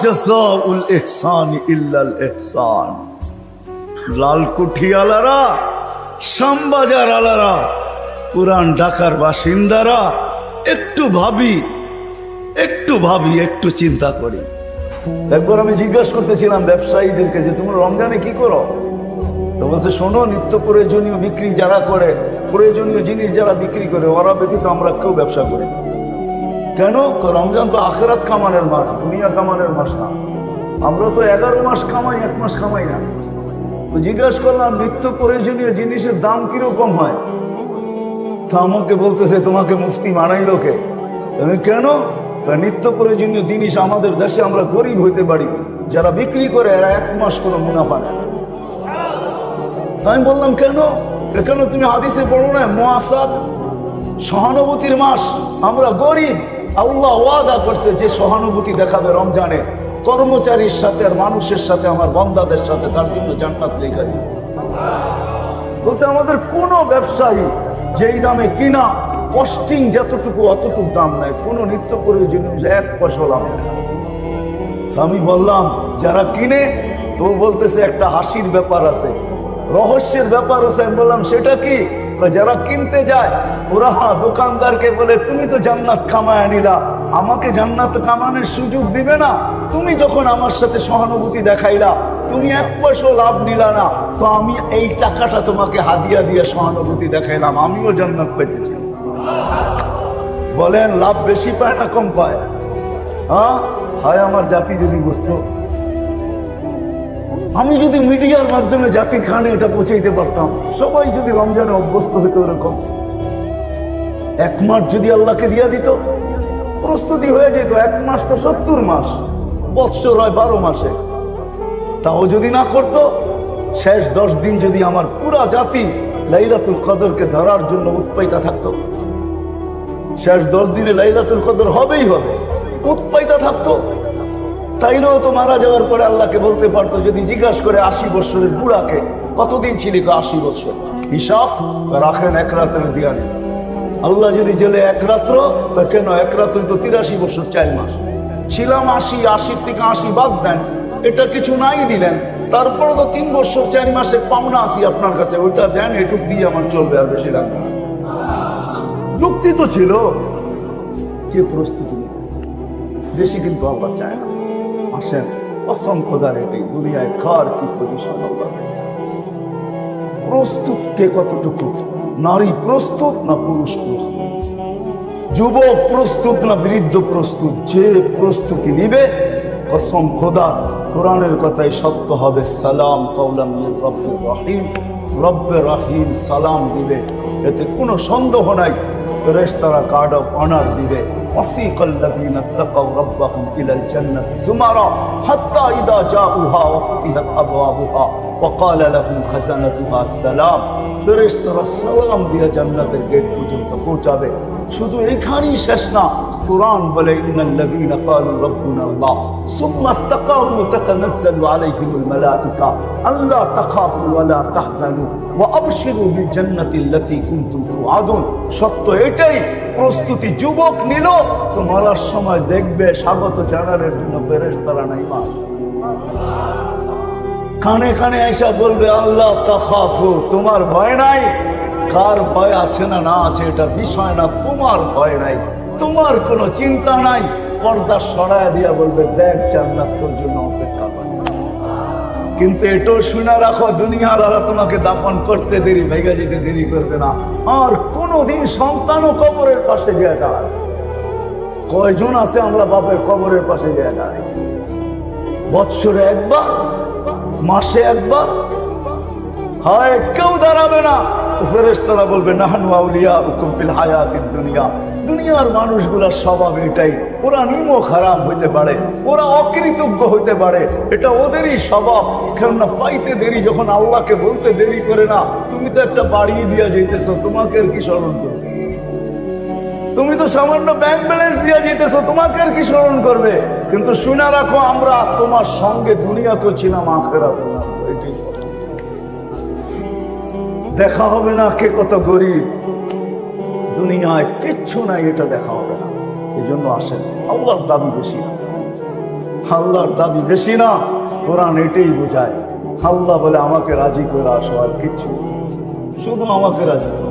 জাযাউল ইহসানি ইল্লাল ইহসান। লালকুঠি আলারা, শ্যামবাজার আলারা, পুরান ঢাকার বাসিন্দারা একটু ভাবি, একটু চিন্তা করি। একবার আমি জিজ্ঞাসা করতেছিলাম ব্যবসায়ীদেরকে যে তোমরা রমজানে কি করো? তো বলছে শোনো, নিত্য প্রয়োজনীয় বিক্রি যারা করে, প্রয়োজনীয় জিনিস যারা বিক্রি করে ওরা ব্যতীত আমরা কেউ ব্যবসা করি। কেন? রমজান তো আখিরাত কামানের মাস, দুনিয়া কামানের মাস না। আমরা তো 11 মাস কামাই, 1 মাস কামাই না। তো জিজ্ঞাসা করলাম নিত্য প্রয়োজনীয় জিনিসের দাম কিরকম হয়? তা আমাকে বলতেছে তোমাকে মুফতি মানাইলো কে? আমি কেন? নিত্য প্রয়োজনীয় জিনিস আমাদের দেশে আমরা গরিব হইতে পারি, যারা বিক্রি করে এরা 1 মাস কোনো মুনাফা নেয়। আমি বললাম কেন? কেন তুমি হাদিসে পড়ো না মুআসার, সহানুভূতির মাস, আমরা গরিব, আল্লাহ ওয়াদা করছে যে সহানুভূতি দেখাবে রমজানে কর্মচারীর সাথে আর মানুষের সাথে, আমার বান্দাদের সাথে, তার জন্য জান্নাত লেখা দিবে। বলছে আমাদের কোন ব্যবসায়ী যেই দামে কিনা কস্টিং যতটুকু অতটুকু দাম নেয়, কোনো নিত্য প্রয়োজনীয় 1 পয়সা লাভ নেয়। আমি বললাম যারা কিনে, তো বলতেছে একটা হাসির ব্যাপার আছে, রহস্যের ব্যাপার আছে। আমি বললাম সেটা কি? যারা কিনতে যায় ওরা দোকানদারকে বলে তুমি তো জান্নাত কামায় নিলা, আমাকে জান্নাত কামানোর সুযোগ দিবে না? তুমি যখন আমার সাথে সহানুভূতি দেখাইলা, তুমি 1 পয়সা লাভ নিলা না, তো আমি এই টাকাটা তোমাকে হাদিয়া দিয়ে সহানুভূতি দেখাইলাম, আমিও জান্নাত পেতেছি। বলেন লাভ বেশি পায় না কম পায়? হায় আমার জাতি যদি বুঝতো, আমি যদি মিডিয়ার মাধ্যমে জাতির কানে এটা পৌঁছাইতে পারতাম, সবাই যদি রমজানে অভ্যস্ত হইতো এরকম, 1 মাস যদি আল্লাহকে দিয়া দিত, প্রস্তুতি হয়ে যেত। 1 মাস তো 70 মাস, বৎসর হয় 12 মাসে। তাও যদি না করতো, শেষ 10 দিন যদি আমার পুরা জাতি লাইলাতুল কদরকে ধরার জন্য উৎপাইতা থাকতো, শেষ 10 দিনে লাইলাতুল কদর হবেই হবে, উৎপাইতা থাকতো, তাইলেও তো মারা যাওয়ার পরে আল্লাহকে বলতে পারতো, যদি জিজ্ঞাসা করে 80 বছরের বুড়াকে কতদিন ছিলি, 80 বছর, হিসাব রাখেন 1 রাতের দিয়া নেই। আল্লাহ যদি জেলে 1 রাত্র, কেন 1 রাত্রে তো 83 বছর 4 মাস ছিলাম, 80 থেকে 80 বাদ দেন, এটা কিছু নাই দিলেন, তারপরে তো 3 বছর 4 মাসে পাওনা আসি আপনার কাছে, ওইটা দেন, এটুক দিয়ে আমার চলবে, আর বেশি লাগবে না। যুক্তি তো ছিল। কে প্রস্তুতি নিতেছে? বেশি কিন্তু আল্লাহ চায় না। আসেন অসংখ্য দ্বারে এই দুনিয়ায় কার কি পজিশন, প্রস্তুত কে কতটুকু? নারী প্রস্তুত না পুরুষ প্রস্তুত? যুবক প্রস্তুত না বৃদ্ধ প্রস্তুত? যে প্রস্তুতি নিবে কসম খোদা, কোরআনের কথাই সত্য হবে। সালাম কাওলাম মির রব্বির রহিম, রব্বে রহিম সালাম দিবে, এতে কোনো সন্দেহ নাই। ফেরেশতারা গার্ড অফ অনার দিবে। وسيق الذين اتقوا ربهم إلى الجنة زمرا حتى إذا جاءوها وفتحت أبوابها وقال لهم خزنتها السلام। ফেরেশতারা সালাম দিয়ে জান্নাতের গেট পর্যন্ত পৌঁছাবে। শুধু এখানেই শেষ না, কোরআন বলে ইন্নাল্লাযীনা ক্বালু রাব্বুনা আল্লাহ সুম্মা ইসতাকামু তাতানাজ্জালু আলাইহিমুল মালায়েকা আল্লা তাখাফু ওয়া লা তাহজানু ওয়া আবশিরু বিল জান্নাতিল্লাতী কুনতুম তুআদুন। সত্য এটাই, প্রস্তুতি যুবক নিল তো মরার সময় দেখবে স্বাগত জানানোর জন্য ফেরেশতারা নাই মা কানে কানে এসে বলবে আল্লাহ তাখাফু, তোমার ভয় নাই। কার ভয় আছে না না আছে এটা বিষয় না, তোমার ভয় নাই, তোমার কোনো চিন্তা নাই। পর্দা সরায় দিয়া বলবে দেখ জান্নাত তোর জন্য অপেক্ষা করে। কিন্তু এটাও শুনে রাখো, দুনিয়ার আলা তোমাকে দাফন করতে দেরি, ভেঙে যেতে দেরি করবে না। আর কোনোদিন সন্তানও কবরের পাশে গিয়ে দাঁড়াবে। কয়জন আছে আমরা বাপের কবরের পাশে গিয়ে দাঁড়াই? বৎসরে একবার, মাসে একবার, হয় কেউ দাঁড়াবে না। ফেরেশতারা বলবে নাহনু আউলিয়াউকুম ফিল হায়াতিদ দুনিয়া। দুনিয়ার মানুষগুলার স্বভাব এটাই, ওরা নিমক হারাম হইতে পারে, ওরা অকৃতজ্ঞ হইতে পারে, এটা ওদেরই স্বভাব। কেননা পাইতে দেরি, যখন আল্লাহকে বলতে দেরি করে না, তুমি তো একটা বাড়িয়ে দিয়া যাইতেছ, তোমাকে আর কি স্মরণ করবে? তুমি তো সামান্য ব্যাংক ব্যালেন্স দিয়ে যেতেছো, তোমাকে আর কি স্মরণ করবে? কিন্তু শুনে রাখো, আমরা তোমার সঙ্গে দুনিয়াতেও ছিলাম, আখিরাতেও না। এটাই দেখা হবে না কে কত গরিব, দুনিয়ায় কিচ্ছু নাই, এটা দেখা হবে না। এই জন্য আসেন, আল্লাহর দাবি বেশি না, আল্লাহর দাবি বেশি না। কোরআন এটাই বোঝায়। আল্লাহ বলে আমাকে রাজি করে আসো, আর কিচ্ছু, শুধু আমাকে রাজি করো।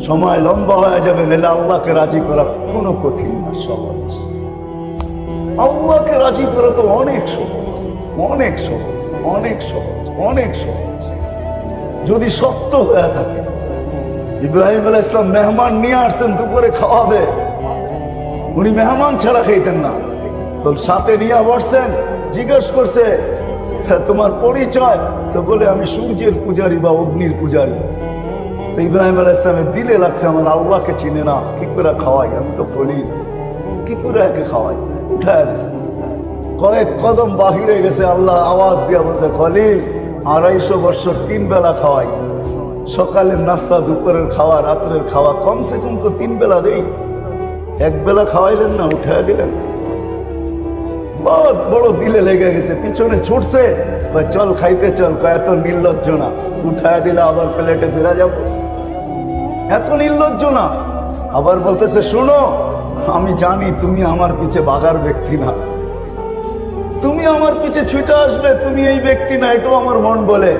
সময় লম্বা হয়ে যাবে, নাহলে আল্লাহকে রাজি করা কোনো কঠিন না, সহজ। আল্লাহকে রাজি করা তো অনেক সহজ, অনেক সহজ, অনেক সহজ, অনেক সহজ, যদি সত্য হয়ে থাকে। ইব্রাহিম আলাইহিস সালাম মেহমান নিয়ে আসছেন, দুপুরে খাওয়াবে, উনি মেহমান ছাড়া খাইতেন না। তো সাথে নিয়ে বসছেন, জিজ্ঞেস করছে তোমার পরিচয়, তো বলে আমি সূর্যের পূজারী বা অগ্নির পূজারী। তো ইব্রাহিম আলাইহিস সালামের দিলে লাগছে, আমার আল্লাহকে চিনে না, কি করে খাওয়াই, আমি তো খলিল, কি করে একে খাওয়াই? উঠায় দিছে, কয়েক কদম বাহিরে গেছে, আল্লাহ আওয়াজ দিয়া বলছে, খলিল 250 বছর 3 বেলা খাওয়াই, সকালের নাস্তা, দুপুরের খাওয়া, রাত্রের খাওয়া, কমসে কম তো 3 বেলা দেই, 1 বেলা খাওয়াইলেন না, উঠায় দিলেন। বাস বড় দিলে লেগে গেছে, পিছনে ছুটছে, চল খাইতে চল, এত নির্লজ্জ না, উঠায় দিলে আবার প্লেটে ফেরা যাব, এত নির্লজ্জ না। আবার বলতেছে, শুনো, আমি জানি তুমি আমার পিছে বাগার ব্যক্তি না, তুমি আমার পিছে ছুটে আসবে, তুমি এই ব্যক্তি না, এটাও আমার মন বলে,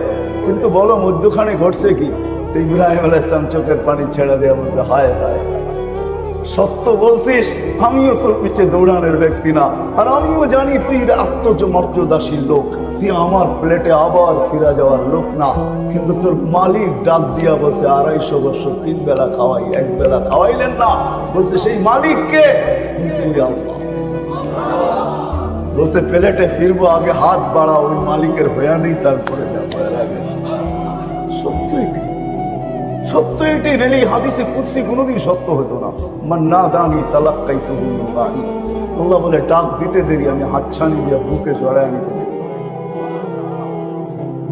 কিন্তু বলো মধ্যখানে ঘটছে কি? তো ইব্রাহিম আলাইহিস সালাম চোখের পানি ছেড়ে দেওয়া বলতে, হায় হায়, সত্য বলছিস, আমিও তোর পিছে দৌড়ানোর ব্যক্তি না, আর আমিও জানি তুই আত্মমর্যাদাশীল লোক, তুই আমার প্লেটে আবার ফিরা যাওয়ার লোক না, কিন্তু তোর মালিক ডাক দিয়া বলছে 250 বছর 3 বেলা খাওয়াই, 1 বেলা খাওয়াইলেন না, বলছে সেই মালিককে বলছে প্লেটে ফিরবো, আগে হাত বাড়া, ওই মালিকের হয়ে নেই, তারপরে যাবো। সত্য এটি, সত্য এটি, রেলি হাদিসে কুদসি কোনোদিন সত্য হতো না। মান্না দানি তালাক্কাইতু মিনাল্লাহি, আল্লাহ বলে ডাক দিতে দেরি, আমি হাতছানি দিয়ে বুকে জড়ায় আনি,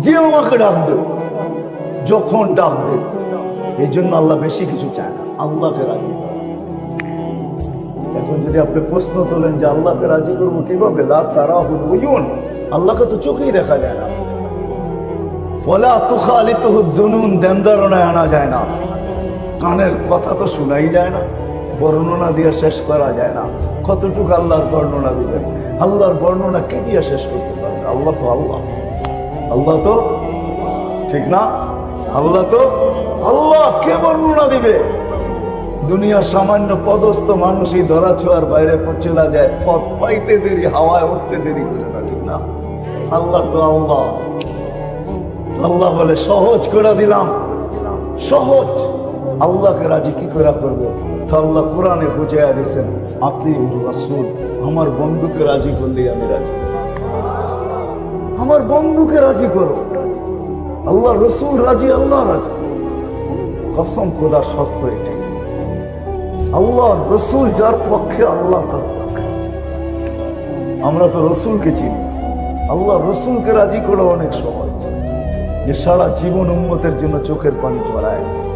যে আমাকে ডাক দেব, যখন ডাক দেব। এই জন্য আল্লাহ বেশি কিছু চায় না, আল্লাহকে রাজি করা। এখন যদি আপনি প্রশ্ন তোলেন যে আল্লাহকে রাজি করবো কিভাবে, লা তারাহুল উয়ুন, আল্লাহকে তো চোখেই দেখা যায় না, ওয়ালা তুখালিতুহু দুনুন, দেনদারনায় আনা যায় না, কানের কথা তো শোনাই যায় না, বর্ণনা দিয়ে শেষ করা যায় না। কতটুকু আল্লাহর বর্ণনা দিবেন? আল্লাহর বর্ণনা কে দিয়ে শেষ করতে পারবে? আল্লাহ তো আল্লাহ, আল্লাহ তো, ঠিক না? আল্লাহ তো আল্লাহ, কে বর্ণনা দিবে? দুনিয়ার সামান্য পদস্থ মানুষই ধরা ছোঁয়ার বাইরে চলে যায়, পথ পাইতে দেরি, হাওয়ায় উঠতে দেরি করে না, ঠিক না? আল্লাহ তো আল্লাহ। আল্লাহ বলে সহজ করে দিলাম, সহজ। আল্লাহকে রাজি কি করে করবো? তো আল্লাহ কোরআনে বুঝাইয়া দিয়েছেন, আতিউর রাসূল, আমার বন্ধুকে রাজি করলেই আমি রাজি, আমার বন্ধুকে রাজি করো। আল্লাহ রসুল রাজি, আল্লাহ রাজি, কসম খোদা সত্য এটাই। আল্লাহ রসুল যার পক্ষে, আল্লাহ তার পক্ষে। আমরা তো রসুলকে চিনি, আল্লাহ রসুলকে রাজি করা অনেক সহজ। যে সারা জীবন উম্মতের জন্য চোখের পানি ঝরায় গেছে,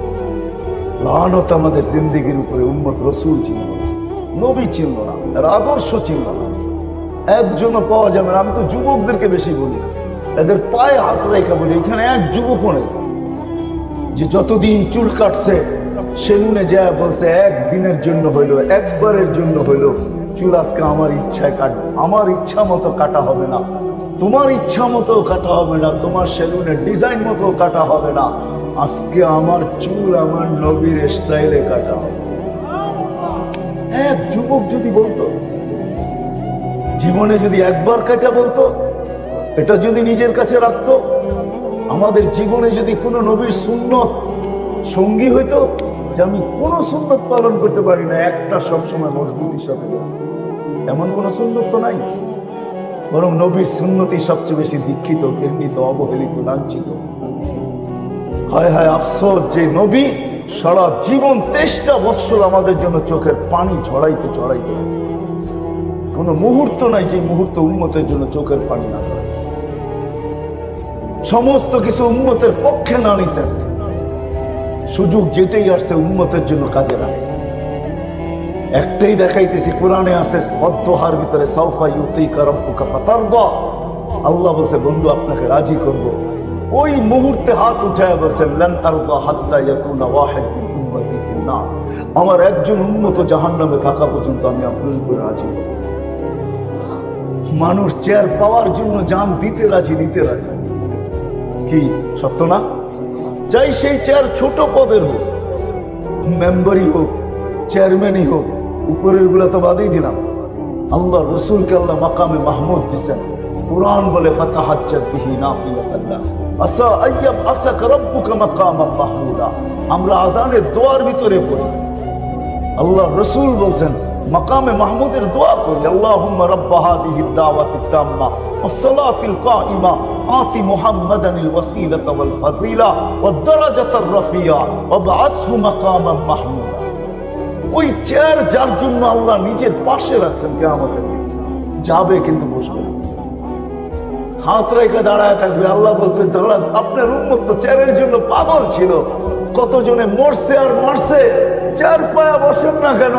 লানত আমাদের জিন্দেগির উপরে। উম্মত রসুল চিনল না, নবী চিনল না, এর আদর্শ চিনল না, একজনও পাওয়া যাবে না। আমি তো যুবকদেরকে বেশি বলি, এদের পায়ে হাত রেখা বলি, এখানে এক যুবকও নেই যে যতদিন চুল কাটছে সেলুনে যায় বলছে একদিনের জন্য হইলো, একবারের জন্য হইলো চুল আজকে আমার ইচ্ছায় কাটবে। আমার ইচ্ছা মতো কাটা হবে না, তোমার ইচ্ছা মতো কাটা হবে না, তোমার সেলুনের ডিজাইন মতো কাটা হবে না, আজকে আমার চুল আমার নবীর স্টাইলে কাটা হবে। এক যুবক যদি বলতো, জীবনে যদি একবার কাটা বলতো, এটা যদি নিজের কাছে রাখতো, আমাদের জীবনে যদি কোনো নবীর সুন্নত সঙ্গী হইতো, যে আমি কোনো সুন্নত পালন করতে পারি না, একটা সবসময় মজবুত হিসাবে, এমন কোনো সুন্নত তো নাই। বরং নবীর সুন্নতই সবচেয়ে বেশি দীক্ষিত, ঘৃণিত, অবহেলিত, লাঞ্ছিত। হায় হায় আফসোস, যে নবী সারা জীবন 23টা বৎসর আমাদের জন্য চোখের পানি ঝরাইতে ঝরাইতে গেছে। কোনো মুহূর্ত নাই যে মুহূর্ত উম্মতের জন্য চোখের পানি না ঝরাইছে। সমস্ত কিছু উম্মতের পক্ষে না নিছেন, সুযোগ যেটাই আসছে উম্মতের জন্য কাজে লাগাইছে। একটাই দেখাইতেছি, কোরআনে আছে অদ্দোহার ভিতরে সাউফা ইউতিকা রাব্বুকা ফাতারদা। আল্লাহ বলছে বন্ধু আপনাকে রাজি করব। ওই মুহূর্তে হাত উঠায় বলছেন লান তারদা হাত্তা ইয়াকুনা ওয়াহিদ মিন উম্মতি ফিন নার, আমার একজন উম্মত জাহান্নামে থাকা পর্যন্ত আমি আপনার উপর রাজি। মানুষ চেয়ার পাওয়ার জন্য জান দিতে রাজি, নিতে রাজি। কি সত্য না? চাই সেই চেয়ার ছোট পদের হোক, মেম্বারই হোক, চেয়ারম্যানই হোক, উপরের গুলা তো বাদেই দিলাম। আল্লাহ রসুলকে আল্লাহ মাকামে মাহমুদ দিয়েছেন। কুরআন বলে ফাতাহাজ্জাত বিহি নাফিলাতান লাক আসা আইয়াব আসাকা রাব্বুকা মাকামান মাহমুদা। আমরা আযানের দোয়ার ভিতরে পড়ি, আল্লাহ রসুল বলছেন মাকামে মাহমুদের দোয়া করি, আল্লাহুম্মা রাব্ব হাযিহিদ দাওয়াতিত তাম্মা ওয়াস সালাতিল কাইমা আতি মুহাম্মাদানিল ওয়াসিলাতা ওয়াল ফাযিলা ওয়াদ দারাজাতার রাফিয়া ওয়াবআসহু মাকামান মাহমুদা। ওই চেয়ার যার জন্য আল্লাহ নিজের পাশে রাখছেন কিয়ামতের দিন, যাবে কিন্তু বসবে না, হাত রেখে দাঁড়ায় থাকবে। আল্লাহ বলতে আপনার উম্মত তো চেয়ারের জন্য পাগল ছিল, কতজনে মরছে আর মারছে, চেয়ার পায়া বসেন না কেন?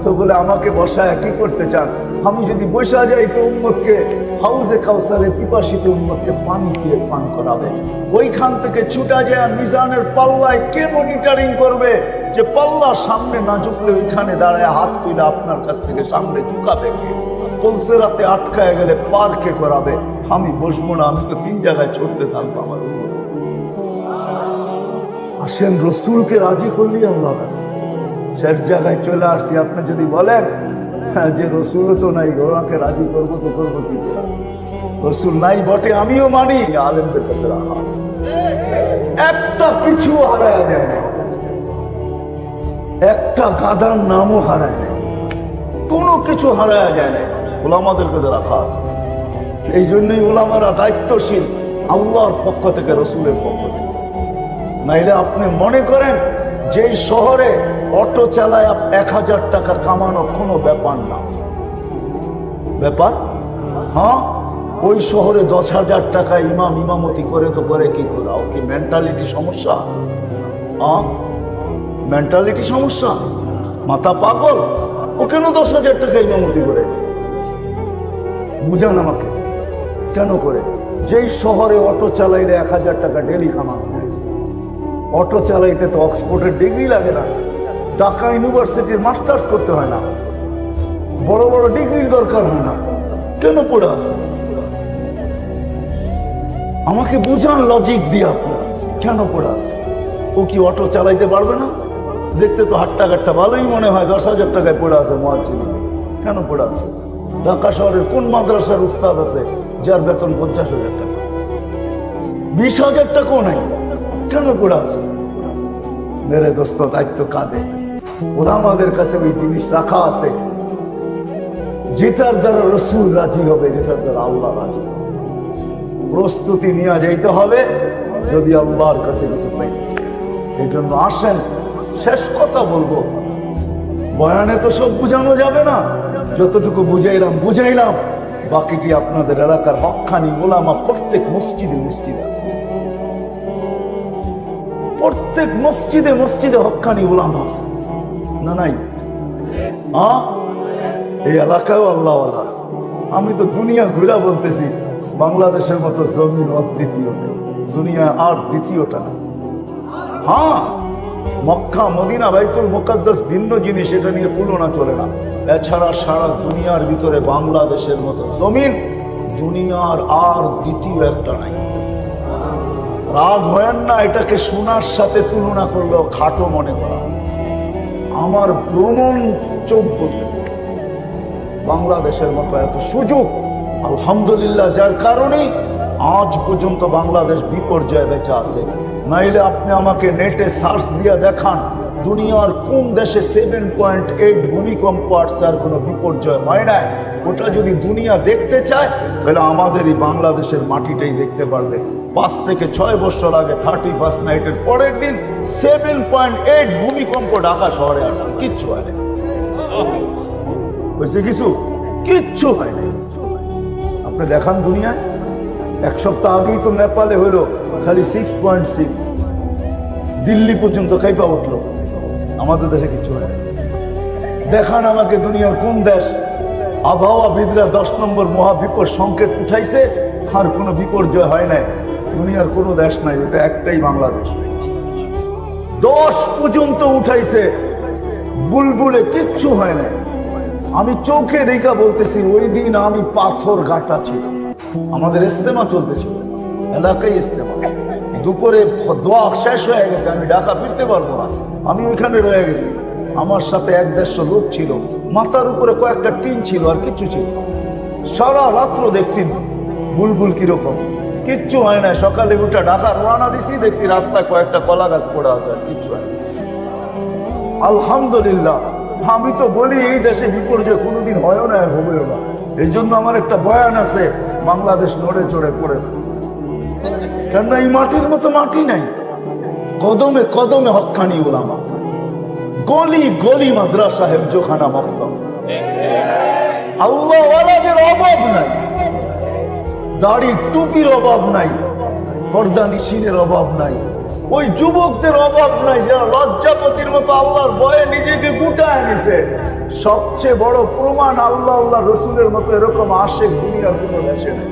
তো বলে আমাকে বসায় কি করতে চান? আমি যদি বসা যাই তো উম্মতকে হাউজে কাউসারে পিপাসিত উম্মতকে পানি দিয়ে পান করাবে। ওইখান থেকে ছুটা যায় মিজানের পাল্লায় কে মনিটরিং করবে যে পাল্লার সামনে না ঝুঁকলে ওইখানে দাঁড়ায় হাত তুলে আপনার কাছ থেকে সামনে ঝুঁকাবে কে? পলসেরাতে আটকায় গেলে পার্কে করাবে। আমি বসবো না, আমি তো 3 জায়গায় ছুটতে থাকবো আমার উম্মত। আসেন রসুলকে রাজি করলি আল্লাহ কাছে শেষ জায়গায় চলে আসছি। আপনি যদি বলেন যে রসুলও তো নাই, ওনাকে রাজি করবো তো করবো কি? রসুল নাই বটে, আমিও মানি, আলেমদের কাছে রাখা আছে। একটা কিছু হারায় যায় না, একটা গাদার নামও হারায় না, কোনো কিছু হারায় যায় না, ওলামাদের কাছে রাখা আছে। এই জন্যই ওলামারা দায়িত্বশীল আল্লাহর পক্ষ থেকে, রসুলের পক্ষ থেকে। নাইলে আপনি মনে করেন যেই শহরে অটো চালায় 1000 টাকা কামানো কোনো ব্যাপার না, ব্যাপার? হ্যাঁ, ওই শহরে 10,000 টাকা ইমাম ইমামতি করে তো করে কি করে? ও কি মেন্টালিটি সমস্যা? হ্যাঁ, মেন্টালিটি সমস্যা, মাথা পাগল। ও কেন 10,000 টাকা ইমামতি করে? বুঝান আমাকে, কেন করে? যেই শহরে অটো চালাইলে 1000 টাকা ডেলি কামানো, অটো চালাইতে তো অক্সফোর্ডের ডিগ্রি লাগে না, ঢাকা ইউনিভার্সিটির মাস্টার্স করতে হয় না, বড় বড় ডিগ্রির দরকার হয় না, কেন পড়ে আছে? আমাকে বুঝান লজিক দিয়ে আপনারা, কেন পড়ে আছে? ও কি অটো চালাইতে পারবে না? দেখতে তো হাট্টাঘাটটা ভালোই মনে হয়, 10,000 টাকায় পড়ে আছে মুয়াজ্জিন, কেন পড়ে আছে? ঢাকা শহরের কোন মাদ্রাসার উস্তাদ আছে যার বেতন 50,000 টাকা? 20,000 টাকাও নাই, কেন পড়ে আছে? মেরে দোস্ত, দায়িত্ব কাঁদে। ওরা আমাদের কাছে ওই জিনিস রাখা আছে যেটার দ্বারা রসুল রাজি হবে, যেটার দ্বারা আল্লাহ রাজি হবে। প্রস্তুতি নিয়ে যাইতে হবে যদি আল্লাহর কাছে কিছু পাই। এই জন্য আসেন, শেষ কথা বলবো, বয়ানে তো সব বুঝানো যাবে না, যতটুকু বুঝাইলাম, বাকিটি আপনাদের এলাকার হক্কানি ওলামা প্রত্যেক মসজিদে মসজিদে আছে, প্রত্যেক মসজিদে মসজিদে হক্কানি ওলামা আছে না? নাই? এই এলাকায় আল্লাহ আছে। আমি তো দুনিয়া ঘুরা বলতেছি, বাংলাদেশের মতো জমিন অদ্বিতীয় নেই, দুনিয়া আর দ্বিতীয়টা না। হ্যাঁ, মক্কা মদিনা বাইতুল মুকাদ্দাস ভিন্ন জিনিস, এটা নিয়ে তুলনা চলে না। এছাড়া সারা দুনিয়ার ভিতরে বাংলাদেশের মতো জমিন দুনিয়ার আর দ্বিতীয় একটা নাই। রাগ হয় না, এটাকে সোনার সাথে তুলনা করলেও খাটো মনে করা। আমার ভ্রমণ চোখ বলতেছে, বাংলাদেশের মতো এত সুযোগ আলহামদুলিল্লাহ, যার কারণেই আজ পর্যন্ত বাংলাদেশ বিপর্যয়ে বেঁচে আছে। নাইলে আপনি আমাকে নেটে সার্চ দিয়ে দেখান দুনিয়ার কোন দেশে 7.8 ভূমিকম্প আসছে আর কোনো বিপর্যয় হয় না। ওটা যদি দুনিয়া দেখতে চায় তাহলে আমাদের এই বাংলাদেশের মাটিটাই দেখতে পারবে। 5 থেকে 6 বছর আগে 31st নাইটের পরের দিন 7.8 ভূমিকম্প ঢাকা শহরে আসছে, কিচ্ছু হয় না। হয়েছে কিছু? কিচ্ছু হয় না। আপনি দেখান দুনিয়ায়, 1 সপ্তাহ আগেই তো নেপালে হলো খালি 6.6, দিল্লি পর্যন্ত কাইপা উঠলো, আমাদের দেশে কিচ্ছু হয় না। দেখান আমাকে দুনিয়ার কোন দেশ আবহাওয়াবিদরা 10 নম্বর মহাবিপদ সংকেত উঠাইছে, আর কোনো বিপর্যয় হয় নাই। দুনিয়ার কোনো দেশ নাই, এটা একটাই বাংলাদেশ। 10 পর্যন্ত উঠাইছে, বুলবুলে কিচ্ছু হয় নাই। আমি চোখে দেখা বলতেছি, ওই দিন আমি পাথর গাঁটা ছিল, আমাদের ইস্তেমা চলতেছিল, এলাকায় ইস্তেমা। দুপুরে দোয়া শেষ হয়ে গেছে, আমি ঢাকা ফিরতে পারবো না, আমি ওইখানে রয়ে গেছি। আমার সাথে 1-150 লোক ছিল, মাথার উপরে কয়েকটা টিন ছিল, আর কিচ্ছু ছিল। সারা রাত্র দেখছি বুলবুল কিরকম, কিচ্ছু হয় না। সকালে উঠে ঢাকা রওনা দিছি, দেখছি রাস্তায় কয়েকটা কলা গাছ পড়ে আছে, আর কিচ্ছু হয় না। আলহামদুলিল্লাহ। আমি তো বলি এই দেশে বিপর্যয় কোনোদিন হয়ও না, হবেও না। এই জন্য আমার একটা বয়ান আছে, বাংলাদেশ নড়ে চড়ে পড়ে, কেননা এই মাটির মতো মাটি নাই। কদমে কদমে হক্কানি উলামা, গলি গলি মাদ্রাসা হেফজোখানা মক্তব, আল্লাহওয়ালাদের অভাব নাই, দাড়ি টুপির অভাব নাই, পর্দা নিশিনের অভাব নাই, ওই যুবকদের অভাব নাই যারা লজ্জাপতির মতো আল্লাহর ভয়ে নিজেকে গুটায় নিছে। সবচেয়ে বড় প্রমাণ, আল্লাহ আল্লাহ রসুলের মতো এরকম আশেক দুনিয়ার কোনো দেশে নেই।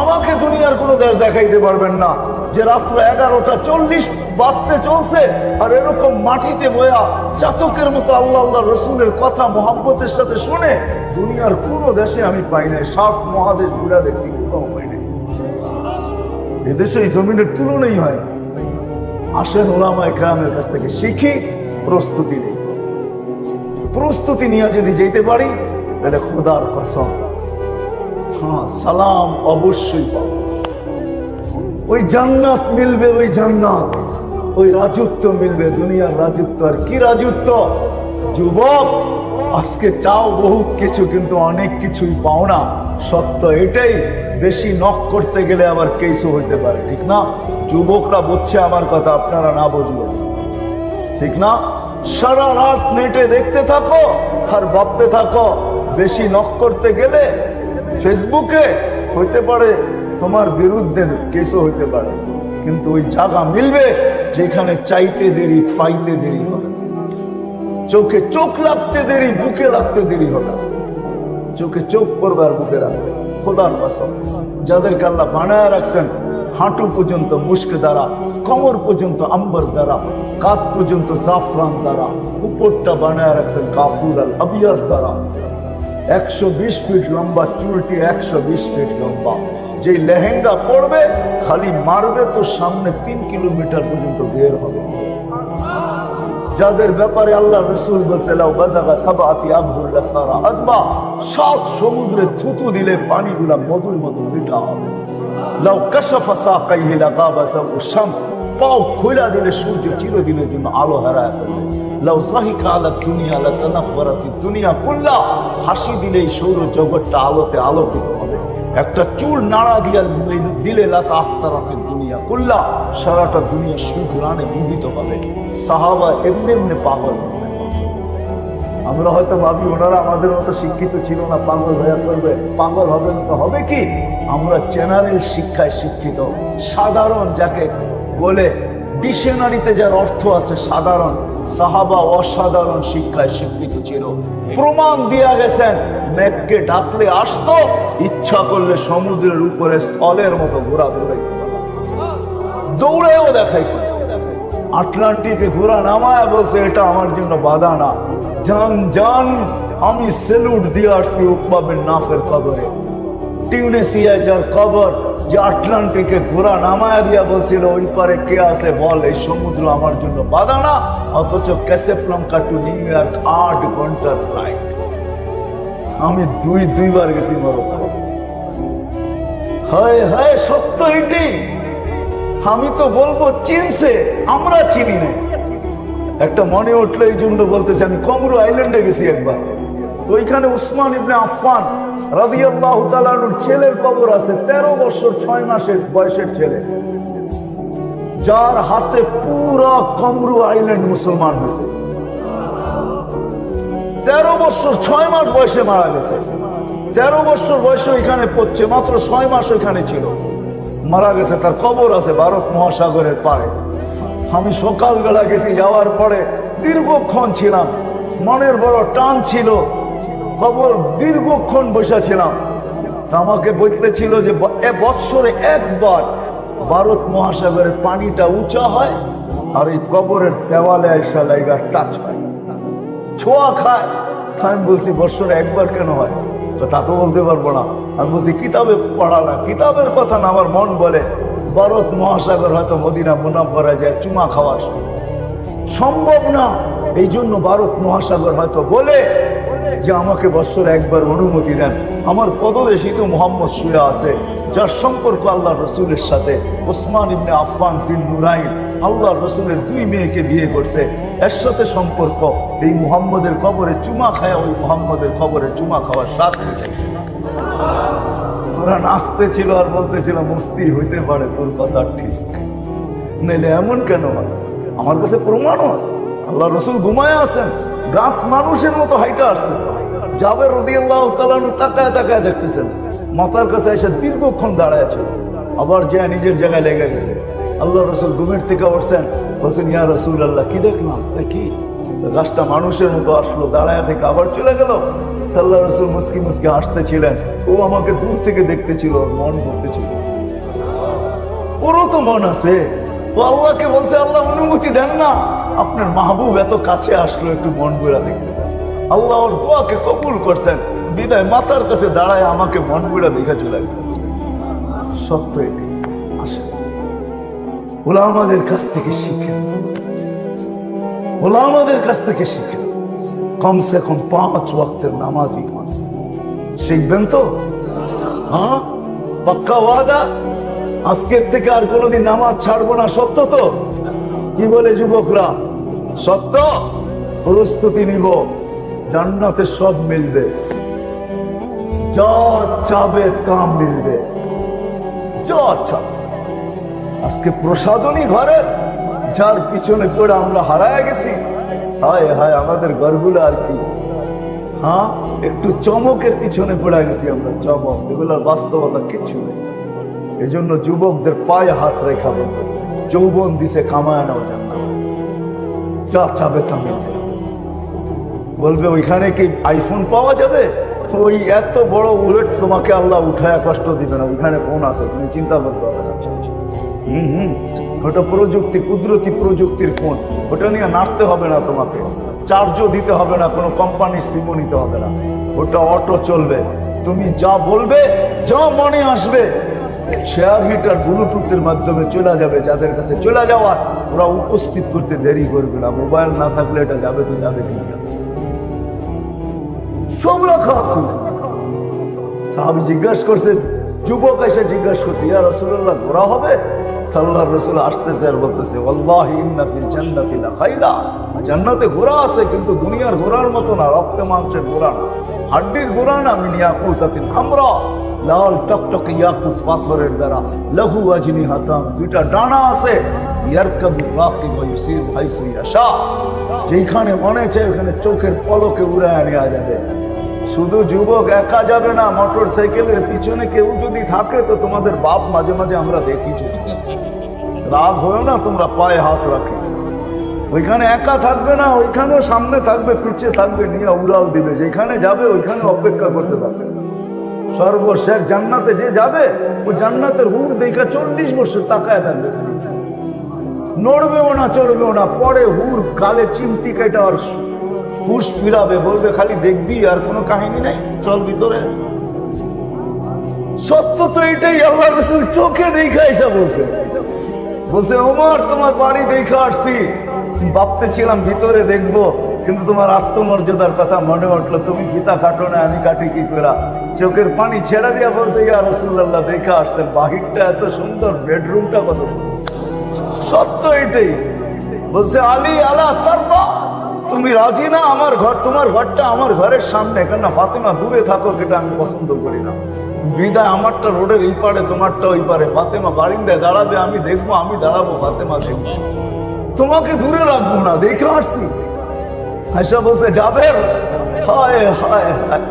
আমাকে দুনিয়ার কোনো দেশ দেখাইতে পারবেন না যে রাত্র 11:40 বাজতে চলছে আর এরকম মাটিতে বয়া চাতকের মতো আল্লাহ আল্লাহ রসুলের কথা মোহাব্বতের সাথে শুনে। দুনিয়ার কোনো দেশে আমি পাই নাই। 7 মহাদেশ ঘুরে দেখছি, কোথাও পাই নাই। এদেশে এই জমিনের তুলনাই হয়। আসেন ওলামায়ে কেরামের কাছ থেকে শিখি, প্রস্তুতি নেই। প্রস্তুতি নিয়ে যদি যেতে পারি তাহলে খোদার কসম, হ্যাঁ, সালাম অবশ্যই পাবো। ওই জান্নাত মিলবে, ওই জান্নাত, ওই রাজত্ব মিলবে, দুনিয়ার রাজত্ব। আর কি রাজত্ব? যুবক, আজকে চাও বহুত কিছু, কিন্তু অনেক কিছুই পাও না। সত্য এটাই। বেশি নক করতে গেলে আবার কেসও হইতে পারে, ঠিক না? যুবকরা বুঝছে আমার কথা, আপনারা না বুঝলো, ঠিক না? সারা রাত নেটে দেখতে থাকো আর ভাবতে থাকো, বেশি নক করতে গেলে ফেসবুকে হইতে পারে তোমার বিরুদ্ধে কেসও হইতে পারে। কিন্তু ওই জায়গা মিলবে যেখানে চাইতে দেরি, পাইতে দেরি হবে। চোখে চোখ লাগতে দেরি, বুকে লাগতে দেরি হবে। চোখে চোখ পড়বে আর বুকে রাখবে। খোদার কসম, যাদেরকে আল্লাহ বানায় রাখছেন হাঁটু পর্যন্ত মুস্ক দ্বারা, কোমর পর্যন্ত আম্বর দ্বারা, কাঁধ পর্যন্ত জাফরান দ্বারা, উপরটা বানায় রাখছেন কাফুর আল আবিয়াস দ্বারা। 120 ফিট লম্বা চুলটি, 120 ফিট লম্বা। যে লেহেঙ্গা পরবে খালি মারবে তো সামনে 3 কিলোমিটার পর্যন্ত বের হবে। যাদের ব্যাপারে আল্লাহ রসুল বলছে, লাউ বাযাগা সাবআতি আবহুল্লা সারা আজবা, 7 সমুদ্রে থুতু দিলে পানিগুলা মধুর মতো মিঠা হবে। লাউ কাশাফা সাকাইহি লাগাবা যাবু শামস, পাও খোলা দিলে সূর্য চিরদিনের জন্য আলো হারায় ফেলবে। লাউ যাহিকা আলা দুনিয়া লাতানাফফারাতি দুনিয়া কুল্লা, হাসি দিলেই সৌর জগৎটা আলোতে আলোকিত হবে। একটা চুল নাড়া দিয়া দিলে লাতাহতারাতি দুনিয়া কুল্লা, সারাটা দুনিয়া সুখ রানে বিধিত হবে। সাহাবা এমনি এমনি পাগল। আমরা হয়তো ভাবি ওনারা আমাদের মতো শিক্ষিত ছিল না, পাগল হয়ে করবে। পাগল হবে না তো হবে কি? আমরা জেনারেল শিক্ষায় শিক্ষিত, সাধারণ যাকে বলে ডিকশনারিতে যার অর্থ আছে সাধারণ। সাহাবা অসাধারণ শিক্ষায় শিক্ষিত ছিল। প্রমাণ দিয়া গেছেন, মেঘকে ডাকলে আসতো, ইচ্ছা করলে সমুদ্রের উপরে স্থলের মতো ঘোরা দৌড়াইতে, দৌড়েও দেখাইছে। আটলান্টিকে ঘোরা নামায় বলছে, এটা আমার জন্য বাধা না। জান জান, আমি সেলুট দিয়ে আসছি উকবা বিন নাফের কবরে। টিউনিসিয়ায় যার কবর, যে আটলান্টিকে ঘোরা নামায় দিয়া বলছিল, ওই পারে কে আছে বল, এই সমুদ্র আমার জন্য বাধা না। অথচ ক্যাসাব্লাঙ্কা টু নিউ ইয়র্ক 8 ঘন্টার ফ্লাইট। আমি দুইবার গেছি মরক্কো। হায় হায়, সত্য এটি। আমি তো বলবো চিনছে, আমরা চিনি না। একটা মনে উঠলো, এই জন্য বলতেছি। আমি কমরু আইল্যান্ডে গেছি একবার, তো ওইখানে উসমান ইবনে আফফান রাদিয়াল্লাহু তাআলা আনহুর ছেলের কবর আছে। 13 বছর 6 মাসের বয়সের ছেলে, যার হাতে পুরো কমরু আইল্যান্ড মুসলমান হয়েছে। 13 বছর 6 মাস বয়সে মারা গেছে। 13 বছর বয়সে ওইখানে পড়ছে, মাত্র 6 মাস ওইখানে ছিল, মারা গেছে। তার কবর আছে ভারত মহাসাগরের পাড়ে। আমি সকালবেলা গেছি, যাওয়ার পরে দীর্ঘক্ষণ ছিলাম। মনের বড় টান ছিল, কবর দীর্ঘক্ষণ বসেছিলাম। আমাকে বলতেছিল যে বৎসরে একবার ভারত মহাসাগরের পানিটা উঁচা হয় আর এই কবরের দেওয়ালে এসে লাইগা টাচ হয়, ছোঁয়া খায়। আমি বলছি বৎসরে একবার কেন হয়? তা তো বলতে পারবো না। আমি বলছি কিতাবে পড়া না, কিতাবের কথা না, আমার মন বলে ভারত মহাসাগর হয়তো মদিনা মুনাফফরা যায় চুমা খাওয়ার সম্ভব না। এই জন্য ভারত মহাসাগর হয়তো বলে যে আমাকে বৎসরে একবার অনুমতি দেন। আমার পদদেশে তো মুহাম্মদ শুয়ে আছে, যার সম্পর্ক আল্লাহ রসুলের সাথে। ওসমান ইবনে আফফান জিন নুরাইন আল্লাহ রসুলের 2 মেয়েকে বিয়ে করছে, এর সাথে সম্পর্ক। এই মুহাম্মদের কবরে চুমা খায়, ওই মুহাম্মদের কবরে চুমা খাওয়ার স্বাদ মিটে। ওরা নাচতে ছিল আর বলতেছিল মুফতি হইতে পারে তোর কথা ঠিক, নাইলে এমন কেন হয়? আমার কাছে প্রমাণও আছে, আল্লাহ রসুল ঘুমায় আছেন, গাছ মানুষের মতো হাইটা আসতেছে। জাবের রাদিয়াল্লাহু তাআলা আনহু তাকায় তাকায় দেখতেছেন, মাথার কাছে এসে দীর্ঘক্ষণ দাঁড়ায় আছে, আবার যে নিজের জায়গায় লেগে গেছে। আল্লাহ রসুল ঘুমের থেকে উঠছেন, বলছেন ইয়া রাসূলুল্লাহ কি দেখলাম? কি? গাছটা মানুষের মতো আসলো, দাঁড়ায় থেকে আবার চলে গেল। আল্লাহ রসুল মুস্কি মুস্কি হাসতেছিলেন। ও আমাকে দূর থেকে দেখতেছিল, মন করতেছিল, ওরও তো মন আছে। ও আল্লাহকে বলছে আল্লাহ অনুমতি দেন না, আপনার মাহবুব এত কাছে আসলো, একটু মন ঘুরা দেখতে। আল্লাহ ওর দোয়াকে কবুল করছেন, বিদায় মাথার কাছে দাঁড়ায় আমাকে মন ঘুরা দেখে চলে গেছে। সত্য এটাই। আসে ওলামাদের কাছ থেকে শিখেন, ওলামাদের কাছ থেকে শিখেন। কমসে কম 5 ওয়াক্তের নামাজই হন, শিখবেন তো? হ্যাঁ, পাক্কা ওয়াদা? আজকের থেকে আর কোনোদিন নামাজ ছাড়বো না, সত্য তো? কি বলে যুবকরা? সত্য? প্রস্তুতি নিব, জান্নাতে সব মিলবে, যা চাবে তা মিলবে, যা চাবে। আজকে প্রসাদনী ঘরে, যার পিছনে পড়ে আমরা হারায় গেছি। হায় হায় আমাদের ঘরগুলো আর কি, হ্যাঁ একটু চমকের পিছনে পড়ে গেছি আমরা, চমক, এগুলোর বাস্তবতা কিচ্ছু নেই। এই জন্য যুবকদের পায়ে হাত রেখা বলবে, যৌবন দিছে কামায় নাও জান্নাত, যা চাবে তা মিলবে। বলবে ওইখানে কি আইফোন পাওয়া যাবে? ওই এত বড় বুলেট তোমাকে আল্লাহ উঠায় কষ্ট দিবে না, ওইখানে ফোন আছে, তুমি চিন্তা করতে হবে না। ওটা প্রযুক্তি, কুদরতি প্রযুক্তির ফোন, ওটা নিয়ে নাড়তে হবে না তোমাকে, চার্জও দিতে হবে না, কোনো কোম্পানির সিমও নিতে হবে না, ওটা অটো চলবে। তুমি যা বলবে, যা মনে আসবে, শেয়ার হিটার ব্লুটুথের মাধ্যমে চলে যাবে যাদের কাছে চলে যাওয়ার, ওরা উপস্থিত করতে দেরি করবে না। মোবাইল না থাকলে এটা যাবে তো যাবে কি যাবে, সব রাখা আছে। সাহাবী জিজ্ঞাসা করছে, যুবক এসে জিজ্ঞাসা করছে ইয়া রাসূলুল্লাহ ঘোরা হবে? আল্লাহর রাসূল আসতেছে আর বলতেছে ওয়াল্লাহি ইন্না ফিল জান্নাতি লাখাইলা, জান্নাতে ঘোড়া আছে, কিন্তু দুনিয়ার ঘোড়ার মতো না, রক্তে মাংসের ঘোড়া না, হাড্ডির ঘোড়া না, মিন ইয়াকুতাতিন হামরা, লাল টকটকে ইয়াকুত পাথরের দ্বারা, লাহু আজনিহাতান, 2টা ডানা আছে, ইয়ারকাবু রাকিব ওয়া ইউসির হাইসু ইয়াশা, যেখানে মনে চায় ওখানে চোখের পলকে উড়ায় নেওয়া যাবে। শুধু যুবক একা যাবে না, মোটর সাইকেলের পিছনে কেউ যদি থাকে তো তোমাদের বাপ মাঝে মাঝে আমরা দেখি, রাগ হয়েও না, তোমরা পায়ে হাত রাখে। ওইখানে একা থাকবে না, ওইখানেও সামনে থাকবে, পিছিয়ে থাকবে, নিয়ে উড়াল দিবে, যেখানে যাবে ওইখানে অপেক্ষা করতে থাকবে। সর্বশেষ জান্নাতে যে যাবে, ওই জান্নাতের হুর দেখা 40 বছর তাকায় থাকবে, নড়বেও না, চড়বেও না। পরে হুর গালে চিমটি কেটে আর হুশ ফিরাবে, বলবে খালি দেখবি, আর কোনো কাহিনী নাই, চল ভিতরে। সত্য তো এটাই, আল্লাহ রাসূল চোখে দেখা এসে বলছে, ওমর তোমার বাড়ি দেখে আসছি, ভাবতেছিলাম ভিতরে দেখবো, কিন্তু তোমার আত্মমর্যাদার কথা মনে উঠলো, তুমি ফিতা কাটো না, আমি কাটি কি করে? চোখের পানি ছেড়ে দিয়া বলছে ইয়া রাসূলুল্লাহ দেখে আসতেন, বাহিরটা এত সুন্দর, বেডরুমটা কত। সত্য এটাই। বলছে আলী আলা তারবা, তুমি রাজি না? আমার ঘর, তোমার ঘরটা আমার ঘরের সামনে, কেন ফাতেমা দূরে থাকো, এটা আমি পছন্দ করি না। বিদায় আমারটা রোডের এই পারে, তোমারটা ওই পারে, ফাতেমা বারিন্দায় দাঁড়াবে, আমি দেখবো, আমি দাঁড়াবো, ফাতেমা দেখবো, তোমাকে দূরে রাখবো না, দেখে আসছি। আয়েশা বলছে যাবে, হায় হায় হায়,